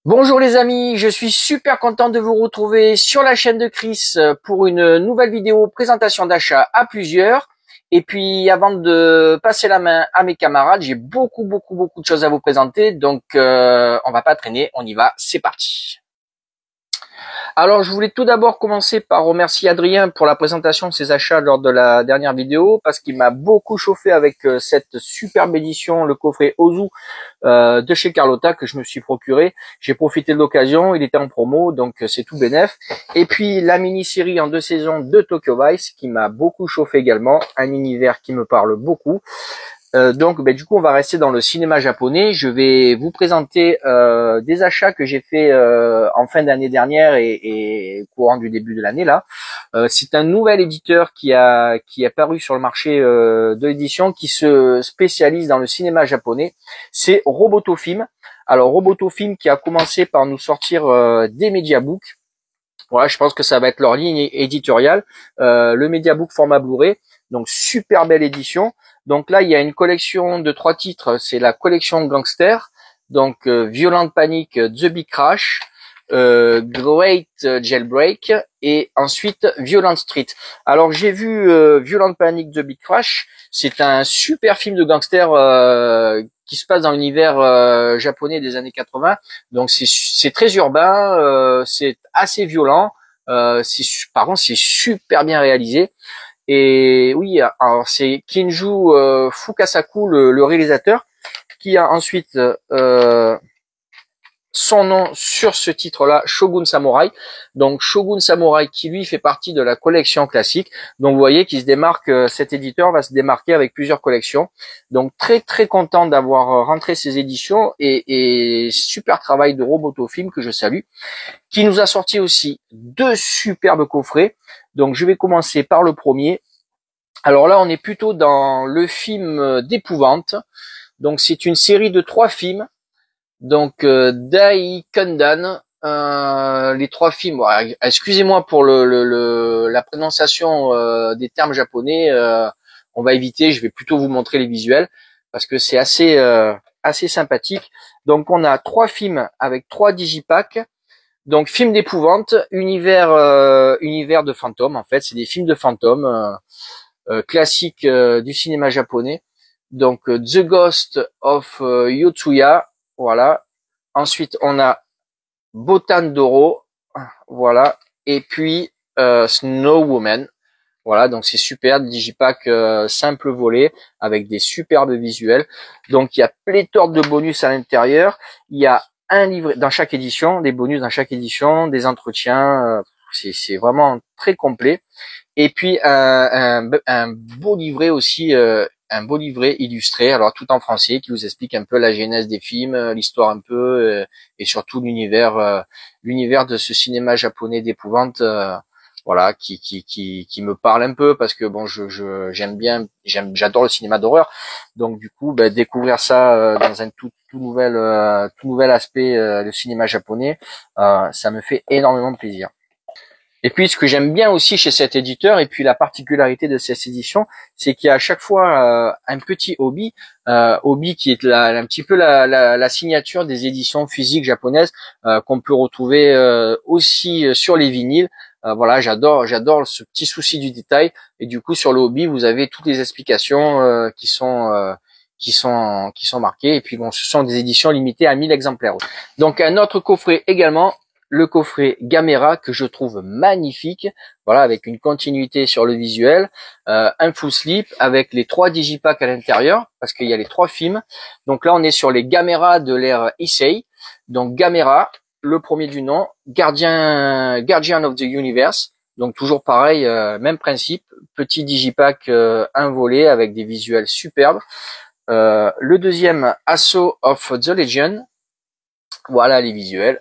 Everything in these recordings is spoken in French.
Bonjour les amis, je suis super content de vous retrouver sur la chaîne de Chris pour une nouvelle vidéo présentation d'achat à plusieurs. Et puis avant de passer la main à mes camarades, j'ai beaucoup de choses à vous présenter. Donc on va pas traîner, on y va, c'est parti. Alors, je voulais tout d'abord commencer par remercier Adrien pour la présentation de ses achats lors de la dernière vidéo, parce qu'il m'a beaucoup chauffé avec cette superbe édition, le coffret Ozu de chez Carlotta que je me suis procuré. J'ai profité de l'occasion, il était en promo, donc c'est tout bénef. Et puis la mini-série en 2 saisons de Tokyo Vice qui m'a beaucoup chauffé également, un univers qui me parle beaucoup. Donc, du coup, on va rester dans le cinéma japonais. Je vais vous présenter des achats que j'ai fait en fin d'année dernière et courant du début de l'année là. C'est un nouvel éditeur qui est paru sur le marché de l'édition, qui se spécialise dans le cinéma japonais. C'est Robotofilm. Alors Robotofilm qui a commencé par nous sortir des mediabooks. Voilà, je pense que ça va être leur ligne éditoriale. Le mediabook format Blu-ray, donc super belle édition. Donc là, il y a une collection de 3 titres. C'est la collection Gangster, donc Violent Panic, The Big Crash, Great Jailbreak et ensuite Violent Street. Alors j'ai vu Violent Panic, The Big Crash. C'est un super film de gangster qui se passe dans l'univers japonais des années 80. Donc c'est très urbain, c'est assez violent. Par contre c'est super bien réalisé. Et oui, alors c'est Kinju Fukasaku, le réalisateur, qui a ensuite son nom sur ce titre-là, Shogun Samurai. Donc Shogun Samurai qui lui fait partie de la collection classique. Donc vous voyez qu'il se démarque, cet éditeur va se démarquer avec plusieurs collections. Donc très content d'avoir rentré ces éditions et super travail de Robotofilm que je salue, qui nous a sorti aussi 2 superbes coffrets. Donc je vais commencer par le premier. Alors là on est plutôt dans le film d'épouvante. Donc c'est une série de 3 films. Donc Dai Kundan, les 3 films. Bon, excusez-moi pour la prononciation des termes japonais. On va éviter. Je vais plutôt vous montrer les visuels parce que c'est assez sympathique. Donc on a 3 films avec 3 digipacks. Donc film d'épouvante, univers de fantômes. En fait, c'est des films de fantômes classiques du cinéma japonais. Donc The Ghost of Yotsuya. Voilà. Ensuite, on a Botan Doro. Voilà. Et puis, Snow Woman. Voilà. Donc, c'est super. Digipack simple volet avec des superbes visuels. Donc, il y a pléthore de bonus à l'intérieur. Il y a un livret dans chaque édition, des bonus dans chaque édition, des entretiens. C'est vraiment très complet. Et puis un beau livret aussi, un beau livret illustré, alors tout en français, qui vous explique un peu la genèse des films, l'histoire un peu, et surtout l'univers de ce cinéma japonais d'épouvante, voilà, qui me parle un peu parce que bon, j'adore le cinéma d'horreur, donc du coup, découvrir ça dans un tout nouvel aspect, le cinéma japonais, ça me fait énormément plaisir. Et puis, ce que j'aime bien aussi chez cet éditeur, et puis la particularité de cette édition, c'est qu'il y a à chaque fois un petit hobby qui est un petit peu la signature des éditions physiques japonaises qu'on peut retrouver aussi sur les vinyles. Voilà, j'adore ce petit souci du détail. Et du coup, sur le hobby, vous avez toutes les explications qui sont marquées. Et puis bon, ce sont des éditions limitées à 1000 exemplaires. Donc un autre coffret également, le coffret Gamera que je trouve magnifique, voilà, avec une continuité sur le visuel, un full slip avec les 3 digipacks à l'intérieur parce qu'il y a les 3 films. Donc là on est sur les Gamera de l'ère Issei. Donc Gamera, le premier du nom, Guardian of the Universe. Donc toujours pareil, même principe, petit digipack, un volet avec des visuels superbes. Le deuxième, Assault of the Legion. Voilà les visuels.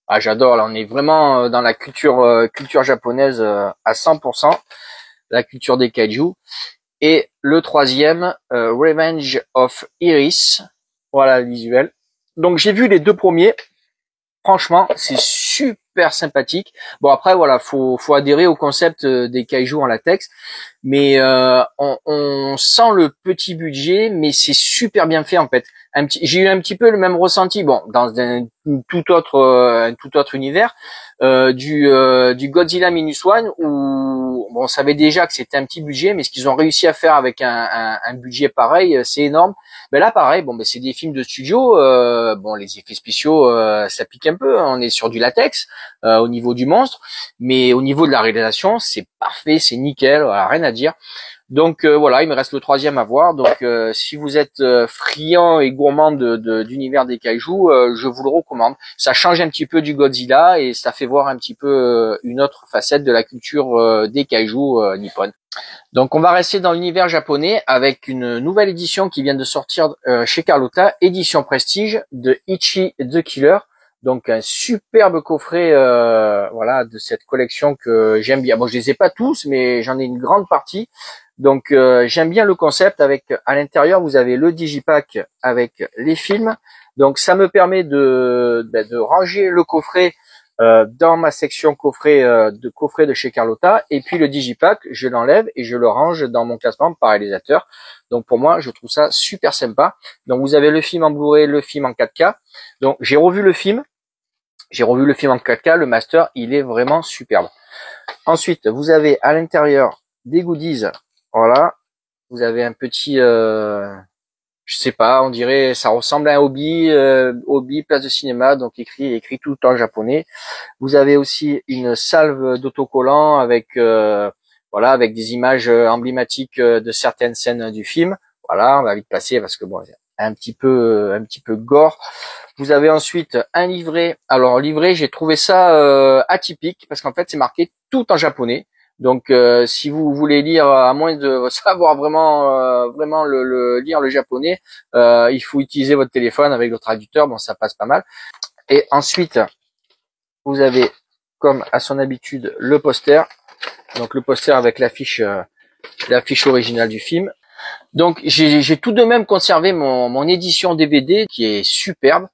Ah, j'adore, là on est vraiment dans la culture japonaise à 100%, la culture des kaiju. Et le troisième, Revenge of Iris, voilà le visuel. Donc j'ai vu les 2 premiers, franchement c'est super sympathique. Bon après voilà, faut adhérer au concept des kaiju en latex, mais on sent le petit budget, mais c'est super bien fait en fait. J'ai eu un petit peu le même ressenti, bon, dans un tout autre univers, du Godzilla Minus One où bon, on savait déjà que c'était un petit budget, mais ce qu'ils ont réussi à faire avec un budget pareil, c'est énorme. Ben là, pareil, bon, ben c'est des films de studio. Bon, les effets spéciaux, ça pique un peu. On est sur du latex au niveau du monstre, mais au niveau de la réalisation, c'est parfait, c'est nickel, voilà, rien à dire. Donc voilà, il me reste le troisième à voir. Donc si vous êtes friand et gourmand d'univers des kaijus, je vous le recommande. Ça change un petit peu du Godzilla et ça fait voir un petit peu une autre facette de la culture des kaijus nippon. Donc on va rester dans l'univers japonais avec une nouvelle édition qui vient de sortir chez Carlotta, édition Prestige de Ichi the Killer. Donc un superbe coffret voilà de cette collection que j'aime bien. Bon, je les ai pas tous, mais j'en ai une grande partie. Donc j'aime bien le concept avec à l'intérieur vous avez le digipack avec les films. Donc ça me permet de ranger le coffret dans ma section coffret de chez Carlotta, et puis le digipack je l'enlève et je le range dans mon classement par réalisateur. Donc pour moi je trouve ça super sympa. Donc vous avez le film en Blu-ray, le film en 4K. Donc j'ai revu le film en 4K, le master il est vraiment superbe. Ensuite vous avez à l'intérieur des goodies. Voilà, vous avez un petit, je sais pas, on dirait, ça ressemble à un hobby, place de cinéma, donc écrit tout en japonais. Vous avez aussi une salve d'autocollants avec, voilà, avec des images emblématiques de certaines scènes du film. Voilà, on va vite passer parce que bon, c'est un petit peu gore. Vous avez ensuite un livret. Alors livret, j'ai trouvé ça atypique parce qu'en fait c'est marqué tout en japonais. Donc si vous voulez lire, à moins de savoir vraiment lire le japonais, il faut utiliser votre téléphone avec le traducteur. Bon, ça passe pas mal. Et ensuite, vous avez, comme à son habitude, le poster. Donc le poster avec l'affiche originale du film. Donc j'ai tout de même conservé mon édition DVD qui est superbe.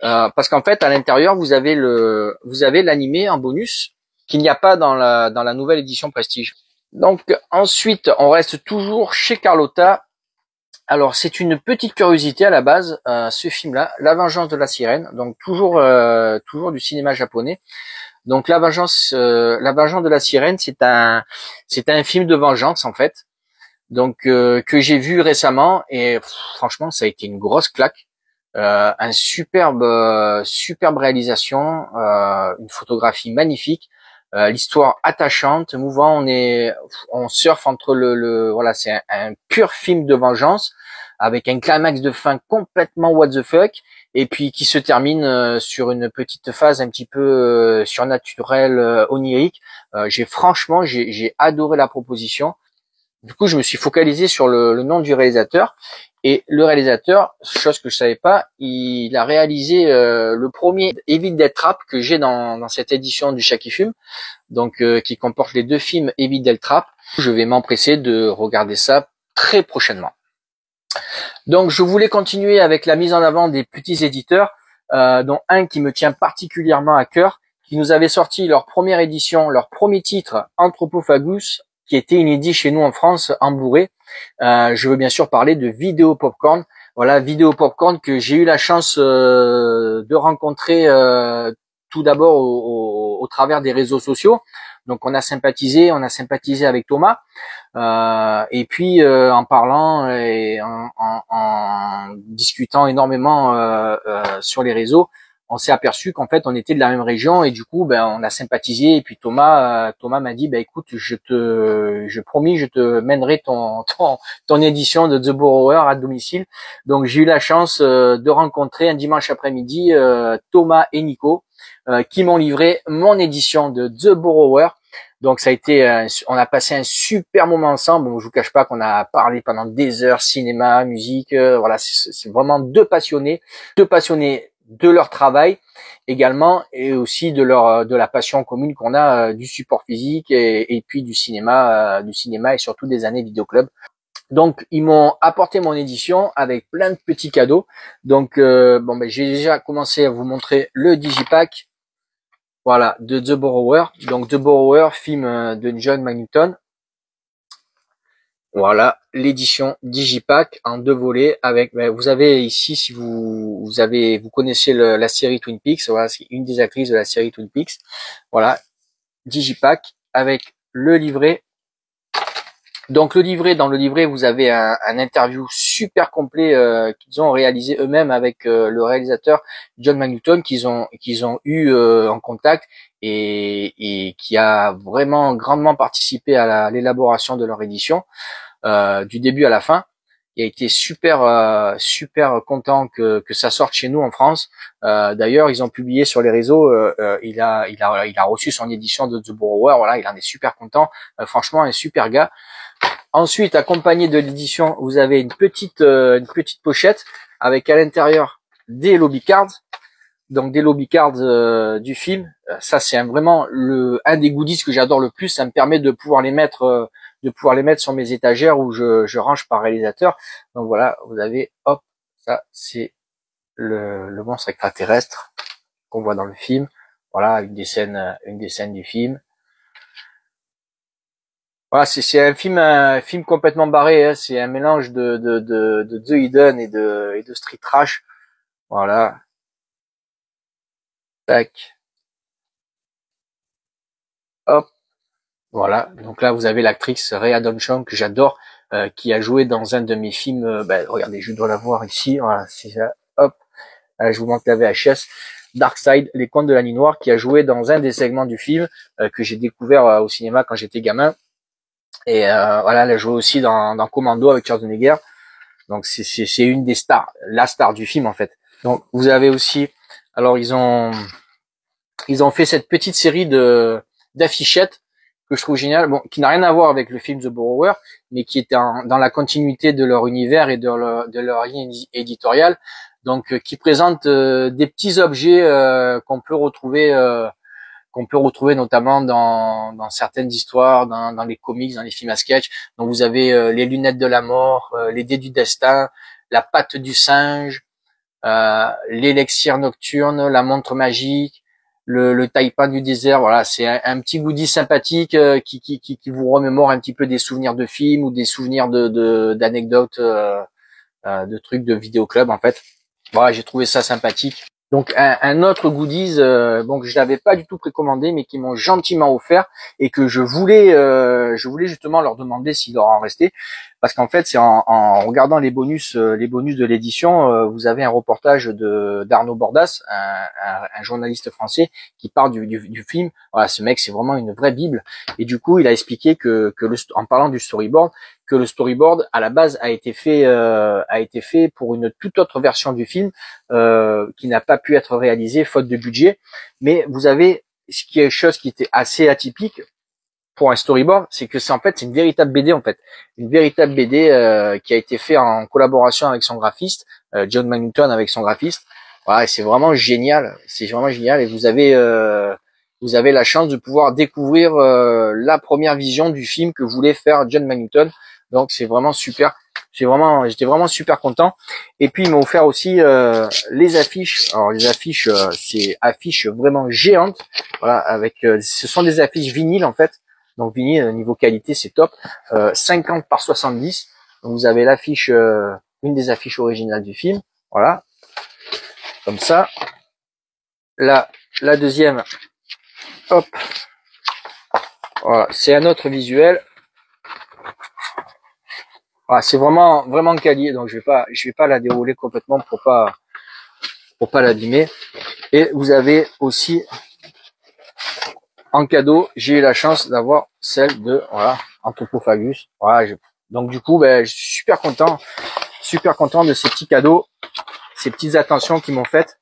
Parce qu'en fait à l'intérieur vous avez l'animé en bonus qu'il n'y a pas dans la nouvelle édition Prestige. Donc ensuite on reste toujours chez Carlotta. Alors c'est une petite curiosité à la base, ce film-là, La Vengeance de la Sirène, donc toujours du cinéma japonais. Donc La Vengeance de la Sirène, c'est un film de vengeance en fait. Donc que j'ai vu récemment et franchement ça a été une grosse claque. Un superbe réalisation, une photographie magnifique, l'histoire attachante, mouvant. On surfe entre voilà, c'est un pur film de vengeance avec un climax de fin complètement what the fuck et puis qui se termine sur une petite phase un petit peu surnaturelle, onirique. J'ai adoré la proposition. Du coup, je me suis focalisé sur le nom du réalisateur. Et le réalisateur, chose que je savais pas, il a réalisé le premier Evil Dead Trap que j'ai dans cette édition du Chat qui fume, donc qui comporte les deux films Evil Dead Trap. Je vais m'empresser de regarder ça très prochainement. Donc, je voulais continuer avec la mise en avant des petits éditeurs, dont un qui me tient particulièrement à cœur, qui nous avait sorti leur première édition, leur premier titre, Anthropophagus, qui était inédit chez nous en France en Blu-ray. Je veux bien sûr parler de Vidéo Popcorn. Voilà, Vidéo Popcorn que j'ai eu la chance de rencontrer tout d'abord au travers des réseaux sociaux. Donc on a sympathisé avec Thomas. Et puis en parlant et en discutant énormément sur les réseaux, on s'est aperçu qu'en fait on était de la même région et du coup on a sympathisé. Et puis Thomas m'a dit écoute, je promis, je te mènerai ton édition de The Borrower à domicile. Donc j'ai eu la chance de rencontrer un dimanche après-midi Thomas et Nico qui m'ont livré mon édition de The Borrower. Donc ça a été, on a passé un super moment ensemble. Bon, je vous cache pas qu'on a parlé pendant des heures cinéma, musique. Voilà, c'est vraiment deux passionnés de leur travail également et aussi de la passion commune qu'on a du support physique et puis du cinéma et surtout des années vidéoclub. Donc ils m'ont apporté mon édition avec plein de petits cadeaux. Donc j'ai déjà commencé à vous montrer le digipack. Voilà, de The Borrower. Donc The Borrower, film de John Magnusson. Voilà, l'édition Digipack en 2 volets avec, vous avez ici, si vous connaissez la série Twin Peaks, voilà, c'est une des actrices de la série Twin Peaks. Voilà, Digipack avec le livret. Donc dans le livret, vous avez un interview super complet qu'ils ont réalisé eux-mêmes avec le réalisateur John McNulty qu'ils ont eu en contact et qui a vraiment grandement participé à l'élaboration de leur édition du début à la fin. Il a été super content que ça sorte chez nous en France. D'ailleurs, ils ont publié sur les réseaux. Il a reçu son édition de The Borrower. Voilà, il en est super content. Franchement, un super gars. Ensuite, accompagné de l'édition, vous avez une petite pochette avec à l'intérieur des lobby cards. Donc des lobby cards du film. Ça, c'est vraiment un des goodies que j'adore le plus. Ça me permet de pouvoir les mettre sur mes étagères où je range par réalisateur. Donc voilà, vous avez, hop, ça c'est le monstre extraterrestre qu'on voit dans le film. Voilà, une des scènes du film. Voilà, c'est un film complètement barré. Hein. C'est un mélange de The Hidden et de Street Trash. Voilà. Tac. Hop. Voilà. Donc là, vous avez l'actrice Rhea Donchon que j'adore, qui a joué dans un de mes films. Regardez, je dois la voir ici. Voilà, c'est ça. Hop. Je vous montre la VHS. Darkside, les contes de la nuit noire, qui a joué dans un des segments du film que j'ai découvert au cinéma quand j'étais gamin. Et voilà, elle a joué aussi dans Commando avec Schwarzenegger. Donc c'est une des stars, la star du film en fait. Donc vous avez aussi, alors ils ont fait cette petite série d'affichettes que je trouve géniale, bon, qui n'a rien à voir avec le film The Borrower, mais qui était dans la continuité de leur univers et de leur ligne éditoriale. Donc qui présente des petits objets qu'on peut retrouver notamment dans certaines histoires, dans les comics, dans les films à sketch. Donc vous avez les lunettes de la mort, les dés du destin, la patte du singe, l'élixir nocturne, la montre magique, le taipan du désert. Voilà, c'est un petit goodie sympathique qui vous remémore un petit peu des souvenirs de films ou des souvenirs d'anecdotes, de trucs de vidéoclub en fait. Voilà, j'ai trouvé ça sympathique. Donc un autre goodies, bon, que je n'avais pas du tout précommandé, mais qui m'ont gentiment offert et que je voulais justement leur demander s'il leur en restait, parce qu'en fait c'est en regardant les bonus de l'édition, vous avez un reportage d'Arnaud Bordas, un journaliste français qui parle du film. Voilà, ce mec c'est vraiment une vraie bible et du coup il a expliqué en parlant du storyboard, que le storyboard à la base a été fait pour une toute autre version du film qui n'a pas pu être réalisée faute de budget. Mais vous avez ce qui est chose qui était assez atypique pour un storyboard, c'est que c'est une véritable BD en fait, une véritable BD qui a été fait en collaboration avec son graphiste, John McNulty avec son graphiste. Voilà, et c'est vraiment génial, et vous avez la chance de pouvoir découvrir la première vision du film que voulait faire John McNulty. Donc c'est vraiment super. J'étais vraiment super content. Et puis ils m'ont offert aussi les affiches. Alors les affiches, c'est affiches vraiment géantes. Voilà, ce sont des affiches vinyles en fait. Donc vinyle niveau qualité c'est top. 50 par 70. Donc vous avez l'affiche, une des affiches originales du film. Voilà, comme ça. La deuxième, hop. Voilà, c'est un autre visuel. Voilà, c'est vraiment quali, donc je vais pas la dérouler complètement pour pas l'abîmer. Et vous avez aussi en cadeau, j'ai eu la chance d'avoir celle de Anthropophagus. Voilà, donc du coup, je suis super content de ces petits cadeaux, ces petites attentions qu'ils m'ont faites.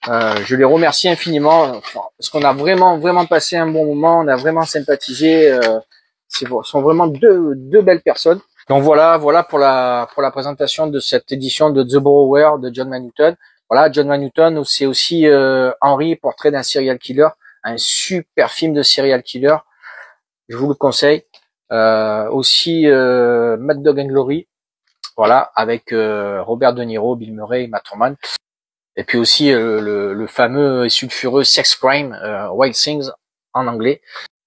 Je les remercie infiniment parce qu'on a vraiment passé un bon moment, on a vraiment sympathisé. Sont vraiment deux belles personnes. Donc voilà pour la présentation de cette édition de The Borrower de John Manutton. Voilà, John Manutton, c'est aussi Henry, portrait d'un serial killer, un super film de serial killer. Je vous le conseille. Aussi Mad Dog and Glory, voilà, avec Robert De Niro, Bill Murray, Matt Damon. Et puis aussi le fameux et sulfureux Sex Crime, Wild Things en anglais.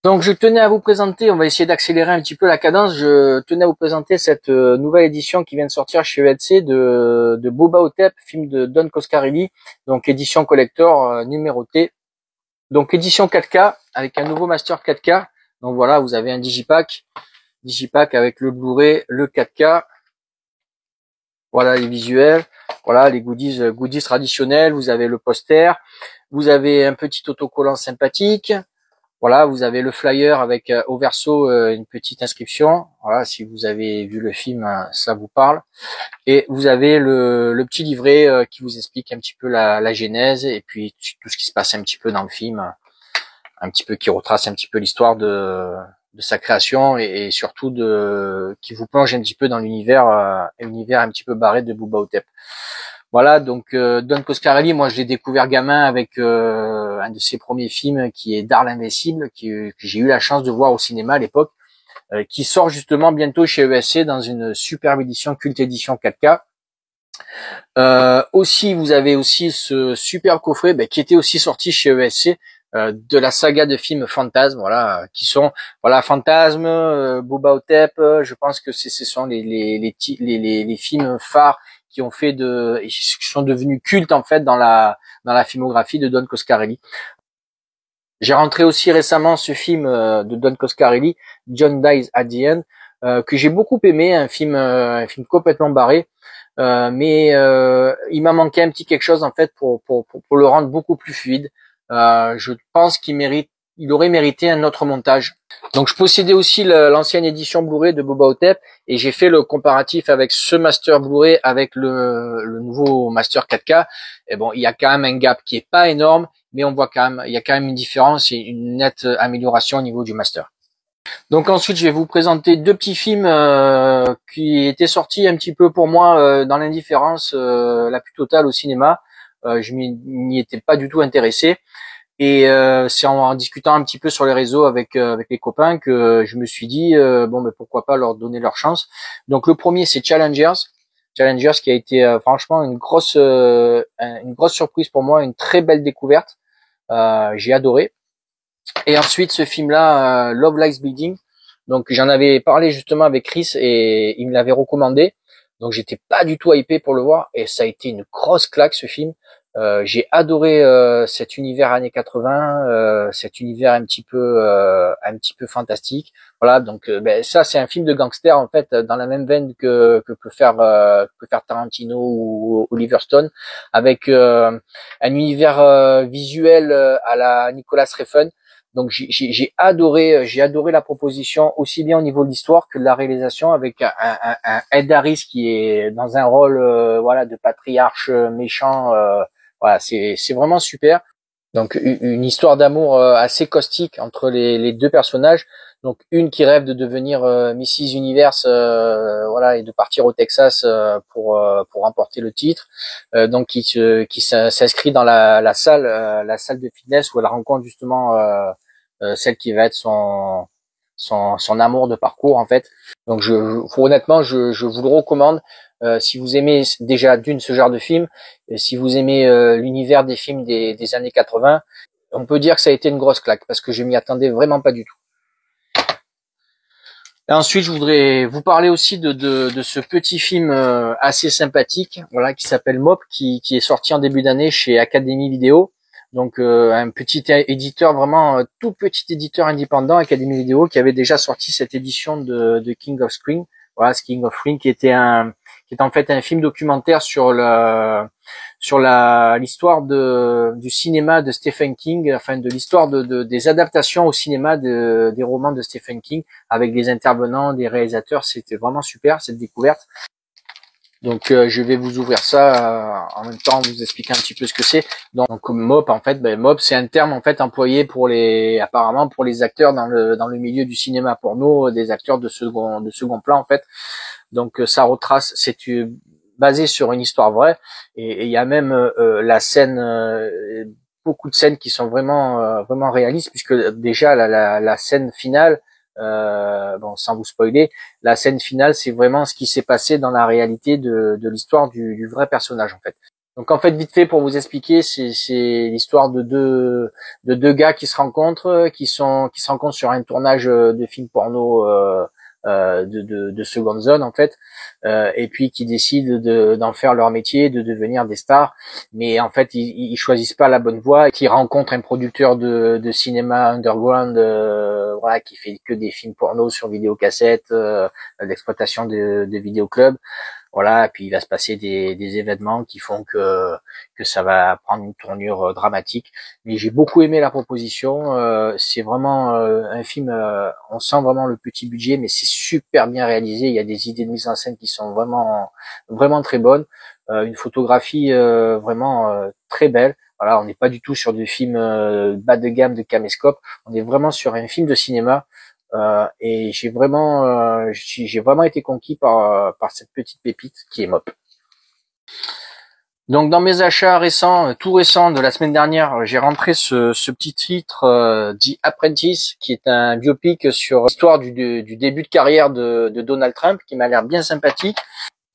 Donc je tenais à vous présenter, on va essayer d'accélérer un petit peu la cadence, je tenais à vous présenter cette nouvelle édition qui vient de sortir chez ELC de Boba Hotep, film de Don Coscarelli, donc édition collector numérotée. Donc édition 4K avec un nouveau master 4K. Donc voilà, vous avez un digipack avec le Blu-ray, le 4K. Voilà les visuels, voilà les goodies traditionnels, vous avez le poster, vous avez un petit autocollant sympathique. Voilà, vous avez le flyer avec au verso une petite inscription. Voilà, si vous avez vu le film, ça vous parle. Et vous avez le petit livret qui vous explique un petit peu la genèse et puis tout ce qui se passe un petit peu dans le film, un petit peu qui retrace un petit peu l'histoire de sa création et surtout qui vous plonge un petit peu dans l'univers un petit peu barré de Bubba Hotep. Voilà, donc Don Coscarelli, moi je l'ai découvert gamin avec un de ses premiers films qui est Darl Invincible, que j'ai eu la chance de voir au cinéma à l'époque, qui sort justement bientôt chez ESC dans une superbe édition, culte édition 4K. Aussi, vous avez aussi ce super coffret qui était aussi sorti chez ESC de la saga de films Fantasme, voilà, qui sont Fantasme, Boba Hotep. Je pense que ce sont les films phares qui sont devenus cultes en fait dans la filmographie de Don Coscarelli. J'ai rentré aussi récemment ce film de Don Coscarelli, John Dies at the End, que j'ai beaucoup aimé, un film complètement barré. Mais il m'a manqué un petit quelque chose en fait pour le rendre beaucoup plus fluide. Je pense il aurait mérité un autre montage. Donc je possédais aussi l'ancienne édition Blu-ray de Boba Hotep et j'ai fait le comparatif avec ce master Blu-ray avec le nouveau master 4K. Et bon, il y a quand même un gap qui est pas énorme, mais on voit il y a quand même une différence et une nette amélioration au niveau du master. Donc ensuite, je vais vous présenter deux petits films qui étaient sortis un petit peu pour moi dans l'indifférence la plus totale au cinéma. Je n'y étais pas du tout intéressé. Et c'est en discutant un petit peu sur les réseaux avec les copains que je me suis dit pourquoi pas leur donner leur chance. Donc le premier c'est Challengers qui a été franchement une grosse surprise pour moi, une très belle découverte. J'ai adoré. Et ensuite ce film-là, Love Lies Bleeding. Donc j'en avais parlé justement avec Chris et il me l'avait recommandé. Donc j'étais pas du tout hypé pour le voir et ça a été une grosse claque ce film. J'ai adoré cet univers années 80, cet univers un petit peu fantastique. Voilà, donc ça c'est un film de gangster en fait dans la même veine que peut faire Tarantino ou Oliver Stone, avec un univers visuel à la Nicolas Refn. Donc j'ai adoré la proposition aussi bien au niveau de l'histoire que de la réalisation avec un Ed Harris qui est dans un rôle de patriarche méchant. Voilà, c'est vraiment super. Donc une histoire d'amour assez caustique entre les deux personnages. Donc une qui rêve de devenir Mrs Universe, et de partir au Texas pour remporter le titre. Donc qui s'inscrit dans la salle de fitness où elle rencontre justement celle qui va être son amour de parcours en fait. Donc honnêtement je vous le recommande si vous aimez déjà d'une ce genre de film et si vous aimez l'univers des films des années 80, on peut dire que ça a été une grosse claque parce que je m'y attendais vraiment pas du tout. Et ensuite je voudrais vous parler aussi de ce petit film assez sympathique qui s'appelle Mop qui est sorti en début d'année chez Academy Vidéo. Donc un petit éditeur, vraiment tout petit éditeur indépendant, Academy Vidéo, qui avait déjà sorti cette édition de King of Screen. Voilà, King of Screen qui est en fait un film documentaire sur l'histoire du cinéma de Stephen King, enfin de l'histoire des adaptations au cinéma des romans de Stephen King avec des intervenants, des réalisateurs. C'était vraiment super cette découverte. Donc je vais vous ouvrir ça en même temps vous expliquer un petit peu ce que c'est. Donc MOP en fait, MOP c'est un terme en fait employé apparemment pour les acteurs dans le milieu du cinéma porno, des acteurs de second plan en fait. Donc ça retrace, c'est basé sur une histoire vraie et il y a même la scène beaucoup de scènes qui sont vraiment réalistes puisque déjà la scène finale sans vous spoiler, la scène finale, c'est vraiment ce qui s'est passé dans la réalité de l'histoire du vrai personnage en fait. Donc en fait, vite fait pour vous expliquer, c'est l'histoire de deux gars qui se rencontrent, qui se rencontrent sur un tournage de film porno de seconde zone en fait, et puis qui décident d'en faire leur métier, de devenir des stars. Mais en fait, ils choisissent pas la bonne voie, et qui rencontrent un producteur de cinéma underground, voilà, qui fait que des films porno sur vidéocassette, l'exploitation de vidéoclubs. Voilà, et puis il va se passer des événements qui font que ça va prendre une tournure dramatique. Mais j'ai beaucoup aimé la proposition. C'est vraiment un film. On sent vraiment le petit budget, mais c'est super bien réalisé. Il y a des idées de mise en scène qui sont vraiment très bonnes. Une photographie vraiment très belle. Voilà, on n'est pas du tout sur du film bas de gamme de caméscope. On est vraiment sur un film de cinéma. Et j'ai vraiment été conquis par cette petite pépite qui est Mop. Donc dans mes achats récents, tout récents de la semaine dernière, j'ai rentré ce petit titre The Apprentice, qui est un biopic sur l'histoire du début de carrière de Donald Trump, qui m'a l'air bien sympathique.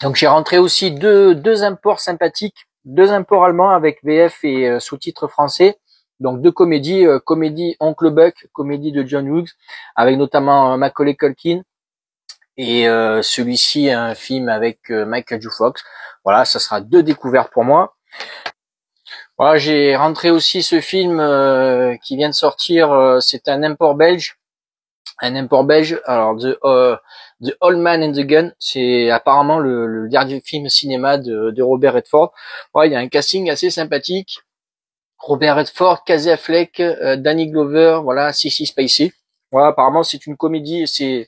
Donc j'ai rentré aussi deux imports sympathiques, deux imports allemands avec VF et sous-titres français. Donc deux comédies, comédie Oncle Buck, comédie de John Hughes, avec notamment Macaulay Culkin, et celui-ci un film avec Michael J. Fox. Voilà, ça sera deux découvertes pour moi. Voilà, j'ai rentré aussi ce film qui vient de sortir, c'est un import belge. Un import belge, alors The Old Man and the Gun, c'est apparemment le dernier film cinéma de Robert Redford. Ouais, il y a un casting assez sympathique. Robert Redford, Casey Affleck, Danny Glover, voilà, Sissy Spacey. Voilà, apparemment c'est une comédie, c'est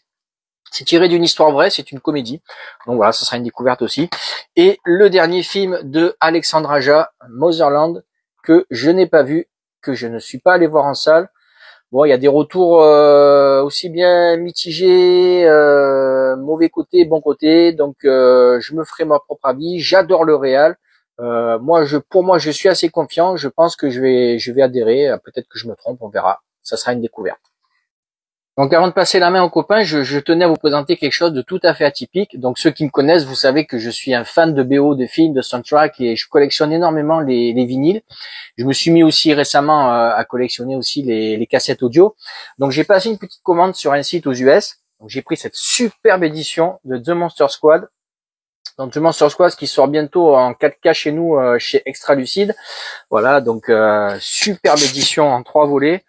tiré d'une histoire vraie, c'est une comédie. Donc voilà, ça sera une découverte aussi. Et le dernier film de Alexandre Aja, Motherland, que je n'ai pas vu, que je ne suis pas allé voir en salle. Bon, il y a des retours aussi bien mitigés, mauvais côté, bon côté. Donc je me ferai mon propre avis. J'adore le réal. Pour moi, je suis assez confiant. Je pense que je vais adhérer. Peut-être que je me trompe, on verra. Ça sera une découverte. Donc avant de passer la main aux copains, je tenais à vous présenter quelque chose de tout à fait atypique. Donc ceux qui me connaissent, vous savez que je suis un fan de BO, de films, de soundtrack, et je collectionne énormément les vinyles. Je me suis mis aussi récemment à collectionner aussi les cassettes audio. Donc j'ai passé une petite commande sur un site aux US. Donc j'ai pris cette superbe édition de The Monster Squad. Donc The Monster Squad qui sort bientôt en 4K chez nous, chez Extra Lucide. Voilà, donc superbe édition en 3 volets,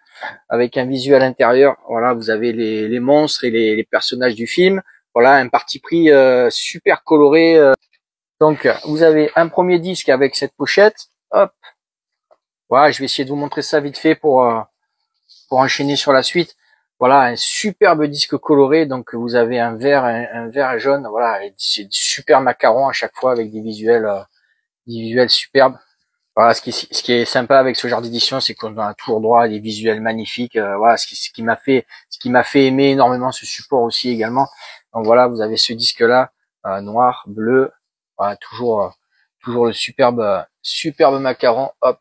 avec un visuel intérieur. Voilà, vous avez les monstres et les personnages du film. Voilà, un parti pris super coloré. Donc vous avez un premier disque avec cette pochette. Hop. Voilà, je vais essayer de vous montrer ça vite fait pour enchaîner sur la suite. Voilà, un superbe disque coloré. Donc vous avez un vert, un vert jaune. Voilà, c'est super macaron à chaque fois avec des visuels superbes. Voilà, ce qui est sympa avec ce genre d'édition, c'est qu'on a toujours droit à des visuels magnifiques. Voilà, ce qui m'a fait aimer énormément ce support aussi également. Donc voilà, vous avez ce disque-là, noir, bleu, voilà, toujours le superbe macaron. Hop,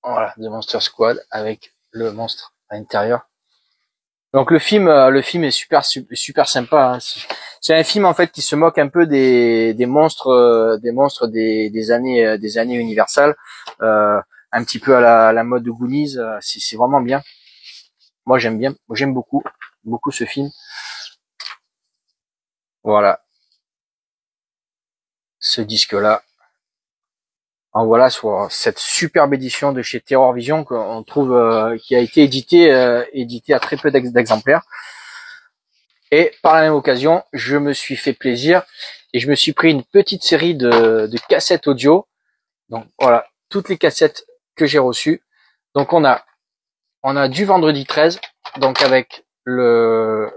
voilà, de Monster Squad avec le monstre à l'intérieur. Donc le film est super sympa. Hein. C'est un film en fait qui se moque un peu des monstres, des années Universal, un petit peu à la mode de Goonies. C'est vraiment bien. Moi j'aime bien, j'aime beaucoup ce film. Voilà, ce disque-là. En voilà sur cette superbe édition de chez Terror Vision qu'on trouve, qui a été édité à très peu d'exemplaires. Et par la même occasion, je me suis fait plaisir et je me suis pris une petite série de cassettes audio. Donc voilà, toutes les cassettes que j'ai reçues. Donc on a du vendredi 13, donc avec le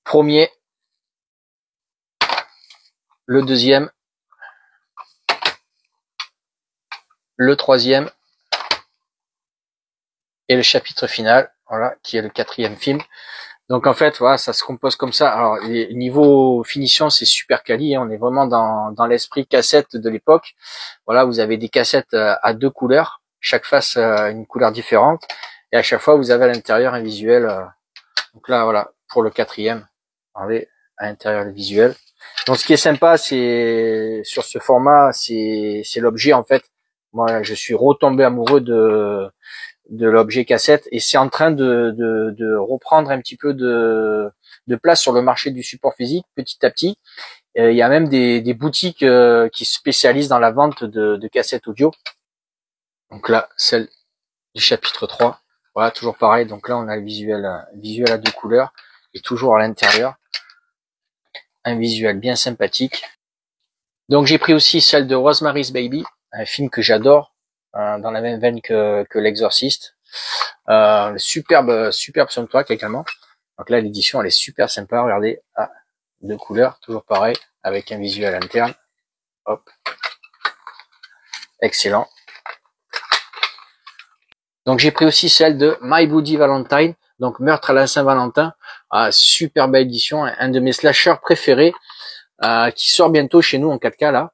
premier, le deuxième, le troisième et le chapitre final, voilà, qui est le 4e film. Donc en fait, voilà, ça se compose comme ça. Alors niveau finition, c'est super quali. Hein. On est vraiment dans l'esprit cassette de l'époque. Voilà, vous avez des cassettes à 2 couleurs, chaque face une couleur différente, et à chaque fois vous avez à l'intérieur un visuel. Donc là, voilà, pour le 4e, vous avez à l'intérieur le visuel. Donc ce qui est sympa, c'est sur ce format, c'est l'objet en fait. Moi, je suis retombé amoureux de l'objet cassette et c'est en train de reprendre un petit peu de place sur le marché du support physique petit à petit. Il y a même des boutiques qui se spécialisent dans la vente de cassettes audio. Donc là, celle du chapitre 3. Voilà, toujours pareil. Donc là, on a le visuel à deux couleurs et toujours à l'intérieur. Un visuel bien sympathique. Donc j'ai pris aussi celle de Rosemary's Baby, un film que j'adore, dans la même veine que L'Exorciste. Superbe soundtrack également. Donc là, l'édition, elle est super sympa. Regardez, deux couleurs, toujours pareil, avec un visuel interne. Hop, excellent. Donc j'ai pris aussi celle de My Bloody Valentine, donc Meurtre à la Saint-Valentin. Super belle édition, un de mes slashers préférés, qui sort bientôt chez nous en 4K là.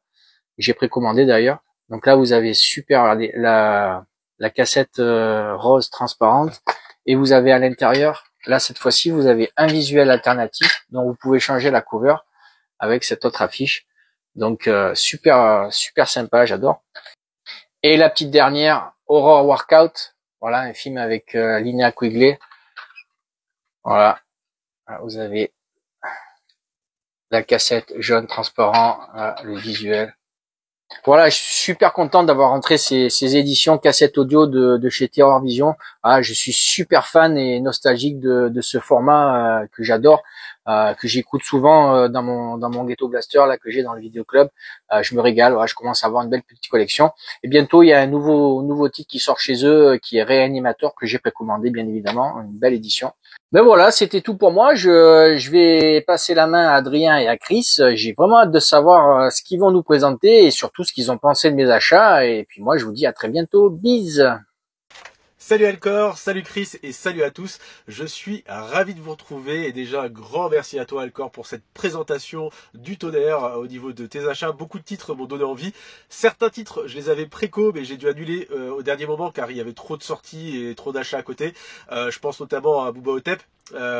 J'ai précommandé d'ailleurs. Donc là vous avez super, regardez, la cassette rose transparente, et vous avez à l'intérieur, là cette fois-ci vous avez un visuel alternatif, dont vous pouvez changer la cover avec cette autre affiche. Donc super sympa, j'adore. Et la petite dernière, Horror Workout. Voilà, un film avec Linnea Quigley. Voilà, vous avez la cassette jaune transparent, le visuel. Voilà, je suis super content d'avoir rentré ces éditions cassettes audio de chez Terror Vision. Je suis super fan et nostalgique de ce format que j'adore, que j'écoute souvent dans mon Ghetto Blaster là que j'ai dans le vidéoclub. Je me régale, je commence à avoir une belle petite collection. Et bientôt il y a un nouveau titre qui sort chez eux, qui est Réanimateur, que j'ai précommandé bien évidemment, une belle édition. Ben voilà, c'était tout pour moi. Je vais passer la main à Adrien et à Chris. J'ai vraiment hâte de savoir ce qu'ils vont nous présenter et surtout ce qu'ils ont pensé de mes achats. Et puis moi, je vous dis à très bientôt. Bise! Salut Alcor, salut Chris et salut à tous. Je suis ravi de vous retrouver et déjà un grand merci à toi Alcor pour cette présentation du tonnerre au niveau de tes achats. Beaucoup de titres m'ont donné envie. Certains titres, je les avais préco mais j'ai dû annuler au dernier moment car il y avait trop de sorties et trop d'achats à côté. Je pense notamment à Booba Otep.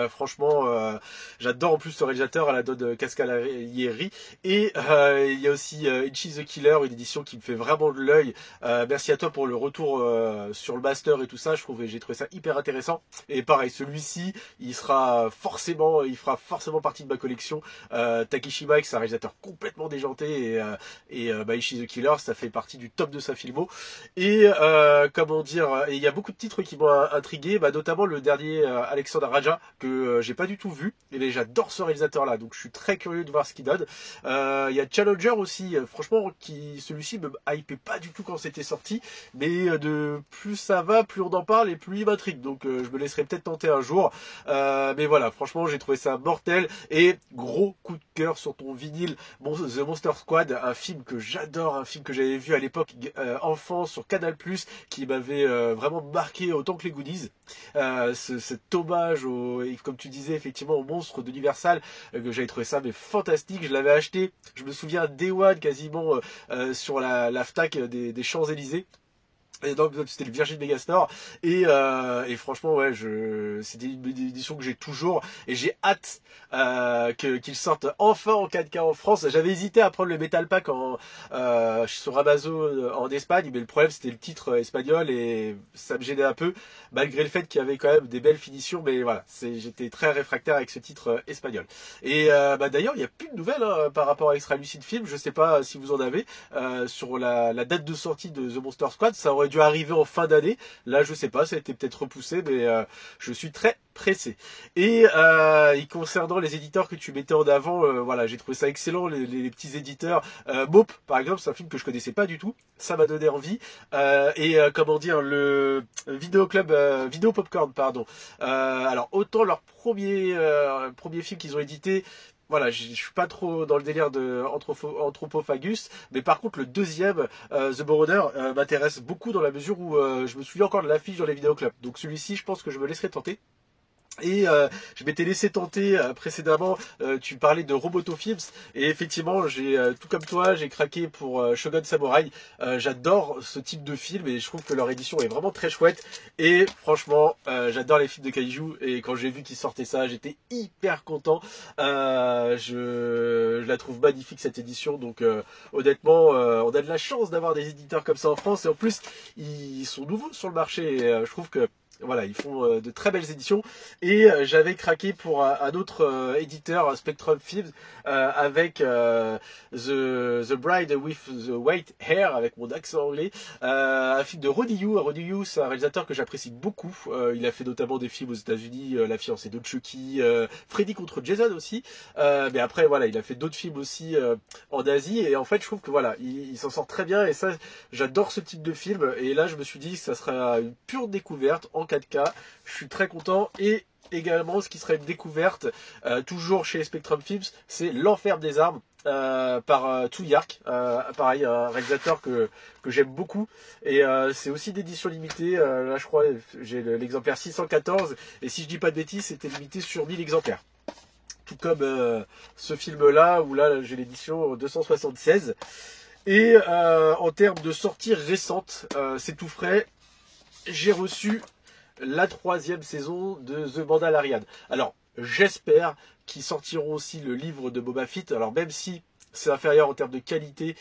Franchement, j'adore en plus ce réalisateur à la donne Cascalieri. Et il y a aussi Itchy the Killer, une édition qui me fait vraiment de l'œil. Merci à toi pour le retour sur le master et tout ça. J'ai trouvé ça hyper intéressant. Et pareil, celui-ci, il fera forcément partie de ma collection. Takeshi Mike, c'est un réalisateur complètement déjanté et Itchy the Killer, ça fait partie du top de sa filmo. Et comment dire, il y a beaucoup de titres qui m'ont intrigué, notamment le dernier Alexandre Raja que j'ai pas du tout vu, et j'adore ce réalisateur là, donc je suis très curieux de voir ce qu'il donne. Il y a Challenger aussi, franchement celui-ci me hypait pas du tout quand c'était sorti, mais de plus ça va, plus on en parle et plus il m'intrigue, donc je me laisserai peut-être tenter un jour. Mais voilà, franchement j'ai trouvé ça mortel, et gros coup de cœur sur ton vinyle The Monster Squad, un film que j'adore, un film que j'avais vu à l'époque enfant sur Canal+, qui m'avait vraiment marqué autant que les goodies. Cet hommage comme tu disais effectivement au monstre d'Universal, que j'avais trouvé ça mais fantastique. Je l'avais acheté, je me souviens, Day One quasiment, sur la FNAC des Champs-Élysées. Et donc c'était le Virgin Megastore, et franchement ouais, c'était une édition que j'ai toujours, et j'ai hâte qu'il sorte enfin en 4K en France. J'avais hésité à prendre le Metal Pack sur Amazon en Espagne, mais le problème c'était le titre espagnol et ça me gênait un peu, malgré le fait qu'il y avait quand même des belles finitions. Mais voilà, j'étais très réfractaire avec ce titre espagnol. Et d'ailleurs il n'y a plus de nouvelles par rapport à Extra Lucid Film. Je sais pas si vous en avez sur la date de sortie de The Monster Squad. Ça aurait dû arriver en fin d'année. Là, je sais pas, ça a été peut-être repoussé, mais je suis très pressé. Et concernant les éditeurs que tu mettais en avant, voilà, j'ai trouvé ça excellent, les petits éditeurs. Mope, par exemple, c'est un film que je connaissais pas du tout. Ça m'a donné envie. Comment dire, le Vidéo Club, Vidéo Popcorn, pardon. Alors, autant leur premier film qu'ils ont édité, voilà, je suis pas trop dans le délire de Anthropophagus, mais par contre le deuxième, The Border, m'intéresse beaucoup dans la mesure où je me souviens encore de l'affiche dans les vidéoclubs. Donc celui-ci, je pense que je me laisserai tenter. Et je m'étais laissé tenter précédemment, tu parlais de Roboto Films, et effectivement, j'ai tout comme toi, j'ai craqué pour Shogun Samurai. J'adore ce type de film et je trouve que leur édition est vraiment très chouette. Et franchement, j'adore les films de kaiju et quand j'ai vu qu'ils sortaient ça, j'étais hyper content. Je la trouve magnifique cette édition, donc honnêtement, on a de la chance d'avoir des éditeurs comme ça en France et en plus, ils sont nouveaux sur le marché. Et, je trouve que voilà, ils font de très belles éditions et j'avais craqué pour un autre éditeur, Spectrum Films, avec The Bride with the White Hair, avec mon accent anglais, un film de Roddy Yu. Roddy Yu, c'est un réalisateur que j'apprécie beaucoup. Il a fait notamment des films aux États-Unis, La fiancée de Chucky, Freddy contre Jason aussi. Mais après, voilà, il a fait d'autres films aussi en Asie et en fait, je trouve que voilà, il s'en sort très bien et ça, j'adore ce type de film. Et là, je me suis dit que ça sera une pure découverte en 4K. Je suis très content et également ce qui serait une découverte toujours chez Spectrum Films, c'est L'Enfer des Armes par Tsuyark, pareil un réalisateur que j'aime beaucoup et c'est aussi d'édition limitée. Là je crois j'ai l'exemplaire 614 et si je dis pas de bêtises c'était limité sur 1000 exemplaires. Tout comme ce film là où là j'ai l'édition 276 et en termes de sorties récentes, c'est tout frais. J'ai reçu la 3e saison de The Mandalorian. Alors, j'espère qu'ils sortiront aussi le livre de Boba Fett. Alors, même si c'est inférieur en termes de qualité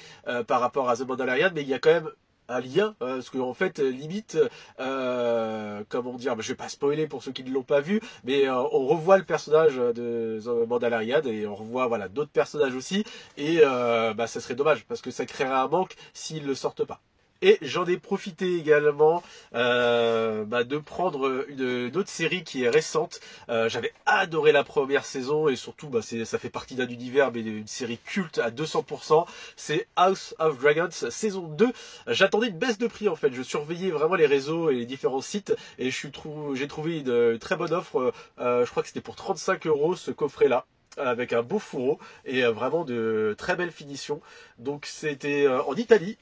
par rapport à The Mandalorian, mais il y a quand même un lien, parce qu'en fait, limite, comment dire, je vais pas spoiler pour ceux qui ne l'ont pas vu, mais on revoit le personnage de The Mandalorian et on revoit voilà d'autres personnages aussi, et ça serait dommage parce que ça créerait un manque s'ils ne le sortent pas. Et j'en ai profité également de prendre une autre série qui est récente. J'avais adoré la première saison et surtout ça fait partie d'un univers, mais une série culte à 200%. C'est House of Dragons saison 2. J'attendais une baisse de prix en fait. Je surveillais vraiment les réseaux et les différents sites et j'ai trouvé une très bonne offre. Je crois que c'était pour 35 € ce coffret-là, avec un beau fourreau et vraiment de très belles finitions. Donc c'était en Italie.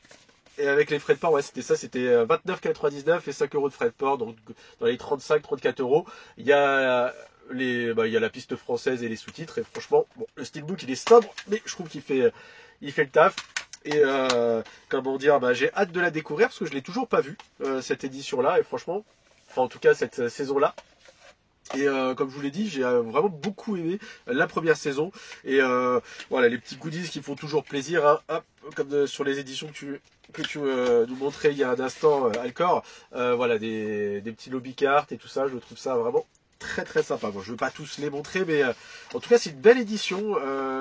Et avec les frais de port, ouais, c'était 29,99 et 5 € de frais de port, donc dans les 35-34 €. Il y a il y a la piste française et les sous-titres. Et franchement, bon, le steelbook il est sobre, mais je trouve qu'il fait le taf. Et comment dire, j'ai hâte de la découvrir parce que je l'ai toujours pas vue cette édition-là. Et franchement, enfin en tout cas cette saison-là. Et comme je vous l'ai dit, j'ai vraiment beaucoup aimé la première saison. Et voilà, les petits goodies qui font toujours plaisir, hein. Hop, comme sur les éditions que tu nous montrais il y a un instant, Alcor. Voilà, des petits lobby cards et tout ça, je trouve ça vraiment très très sympa. Bon, je ne veux pas tous les montrer, mais en tout cas c'est une belle édition.